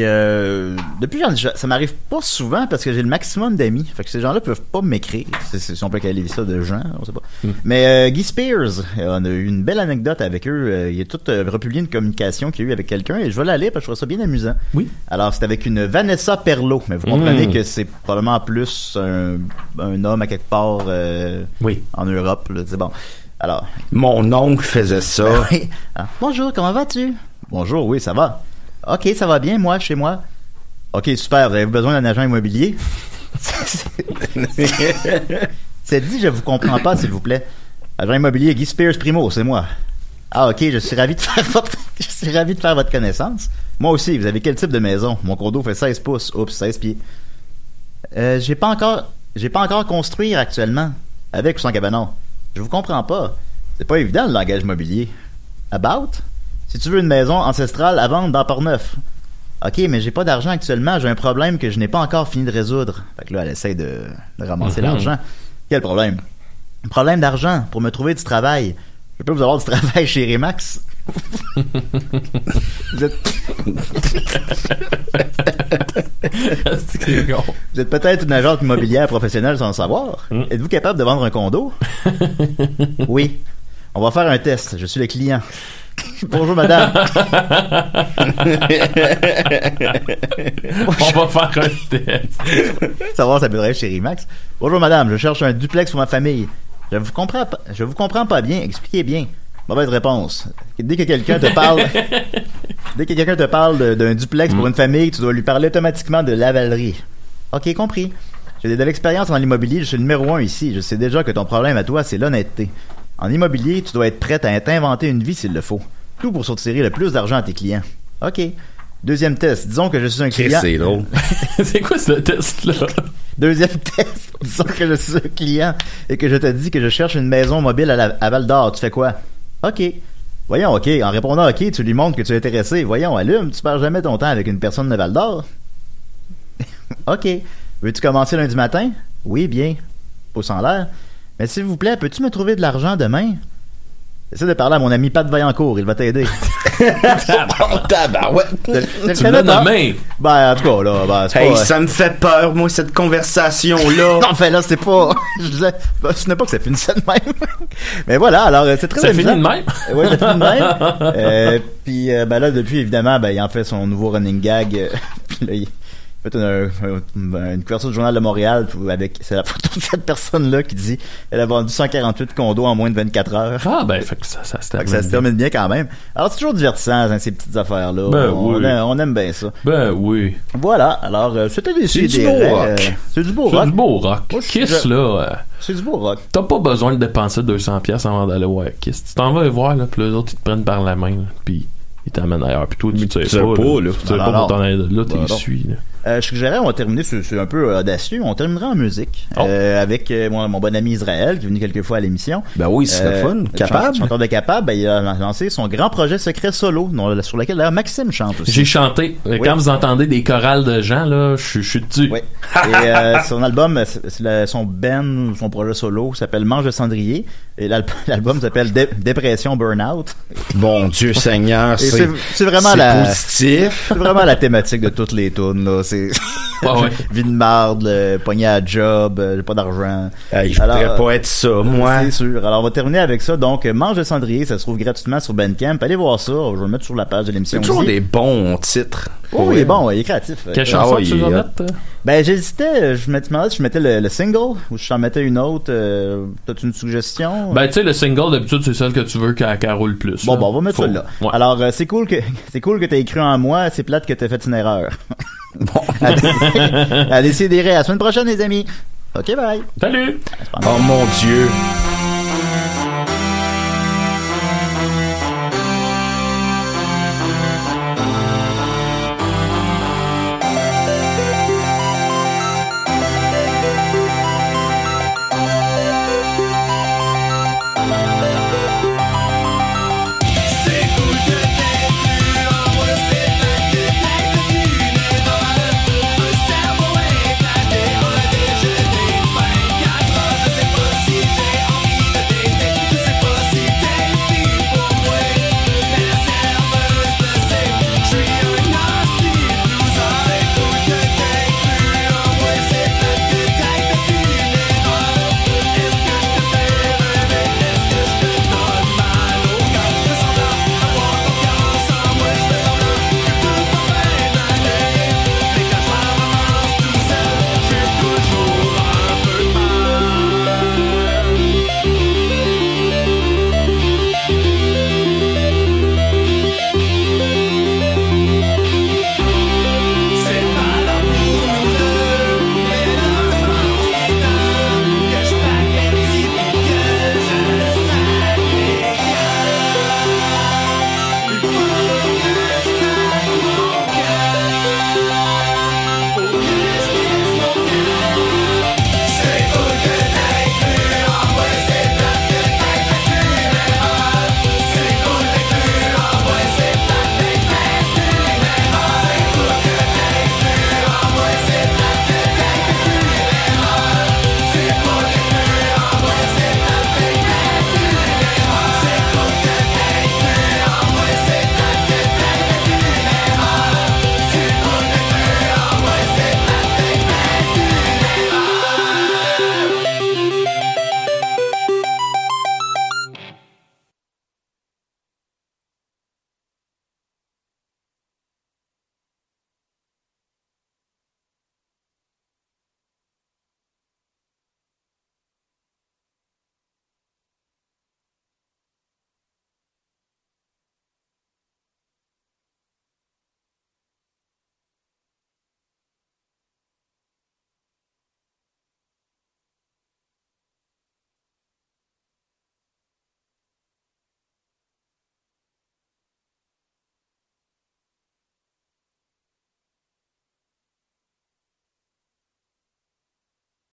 depuis, ça m'arrive pas souvent parce que j'ai le maximum d'amis. Fait que ces gens-là peuvent pas m'écrire. Si on peut qualifier ça de gens, on sait pas. Mais Guy Spears, on a eu une belle anecdote avec eux. Il a tout republié une communication qu'il y a eu avec quelqu'un et je vais la lire parce que je trouve ça bien amusant. Oui. Alors, c'est avec une Vanessa Perlot. Mais vous comprenez que c'est probablement plus un homme à quelque part en Europe. Là. C'est bon. Alors, mon oncle faisait ça. Oui. Bonjour, comment vas-tu? Bonjour, oui, ça va. OK, ça va bien, moi, chez moi. OK, super. Vous avez besoin d'un agent immobilier? C'est dit, je vous comprends pas, s'il vous plaît. Agent immobilier Guy Spears Primo, c'est moi. Ah, OK, je suis ravi de faire votre connaissance. Moi aussi, vous avez quel type de maison? Mon condo fait 16 pouces. Oups, 16 pieds. J'ai pas encore construire actuellement. Avec ou sans cabanon. Je vous comprends pas. C'est pas évident le langage mobilier. About? Si tu veux une maison ancestrale à vendre dans Port-Neuf. OK, mais j'ai pas d'argent actuellement. J'ai un problème que je n'ai pas encore fini de résoudre. Fait que là, elle essaie de ramasser l'argent. Quel problème? Un problème d'argent pour me trouver du travail. Je peux vous avoir du travail chez Remax. Vous êtes peut-être une agente immobilière professionnelle sans le savoir. Êtes-vous capable de vendre un condo? Oui. On va faire un test. Je suis le client. Bonjour madame. On va faire un test. Savoir ça peut être chez Remax. Bonjour madame, je cherche un duplex pour ma famille. Je vous comprends pas bien. Expliquez bien. Mauvaise réponse. Dès que quelqu'un te parle d'un duplex pour une famille, tu dois lui parler automatiquement de lavalerie. OK, compris. J'ai de l'expérience dans l'immobilier, je suis le numéro 1 ici. Je sais déjà que ton problème à toi, c'est l'honnêteté. En immobilier, tu dois être prête à t'inventer une vie s'il le faut. Tout pour soutirer le plus d'argent à tes clients. OK. Deuxième test. Disons que je suis un client. C'est drôle. C'est quoi ce test-là? Deuxième test. Disons que je suis un client et que je te dis que je cherche une maison mobile à Val-d'Or. Tu fais quoi? OK. Voyons, OK. En répondant OK, tu lui montres que tu es intéressé. Voyons, allume. Tu perds jamais ton temps avec une personne de Val-d'Or. OK. Veux-tu commencer lundi matin? Oui, bien. Pouce en l'air. Mais s'il vous plaît, peux-tu me trouver de l'argent demain? Essaie de parler à mon ami Pat Vaillancourt, il va t'aider. Tabarouette. Tu me donnes la main. Ben, en tout cas, là, c'est pas... ça me fait peur, moi, cette conversation-là. Non, fait là, c'est pas... Je disais, ce n'est pas que ça finissait de même. Mais voilà, alors, c'est très amusant. Ça finit de même? Oui, ça finit de même. Puis, ben là, depuis, évidemment, ben, il en fait son nouveau running gag. Puis là, il fait une couverture du Journal de Montréal c'est la photo de cette personne-là qui dit elle a vendu 148 condos en moins de 24 heures. Ah, ben, fait que ça se termine bien quand même. Alors, c'est toujours divertissant, hein, ces petites affaires-là. Ben, on aime bien ça. Ben, oui. Voilà. Alors, c'était des c'est du beau rock. C'est du beau rock. C'est du beau rock. Kiss, là. C'est du beau rock. T'as pas besoin de dépenser 200$ avant d'aller voir Kiss. Tu t'en vas les voir, là, puis les autres, ils te prennent par la main, là, puis ils t'amènent ailleurs. Puis toi, tu sais pas, là. Tu sais pas pour t'en aller là, t'es suis, là. Je suggérais, on va terminer sur un peu audacieux. On terminera en musique avec mon bon ami Israël qui est venu quelques fois à l'émission. Ben oui, c'est fun. Capable. Chanteur de Capable, ben, il a lancé son grand projet secret solo sur lequel d'ailleurs Maxime chante aussi. J'ai chanté. Oui. Quand vous entendez des chorales de gens, là, je suis dessus. Oui. Et son album, son projet solo s'appelle Mange de cendrier. Et l'album s'appelle Dépression Burnout. Bon Dieu Seigneur, c'est vraiment positif. C'est vraiment la thématique de toutes les tunes, là. C'est vie de marde, pogné à job, j'ai pas d'argent. Je voudrais pas être ça, moi. C'est sûr. Alors on va terminer avec ça. Donc Mange de cendrier, ça se trouve gratuitement sur Bandcamp. Allez voir ça. Je vais le mettre sur la page de l'émission. C'est toujours des bons titres. Oh, il est bon, il est créatif. Quelle chanson tu vas mettre? Ben j'hésitais, je me demandais si je mettais le single ou si je t'en mettais une autre. T'as-tu une suggestion? Ben tu sais, le single d'habitude c'est celle que tu veux qu'elle roule plus. Bon, on va mettre celle-là. Ouais. Alors c'est cool que t'aies écrit en moi, c'est plate que t'aies fait une erreur. Bon. À décider. À la semaine prochaine, les amis. OK, bye. Salut. Oh mon Dieu.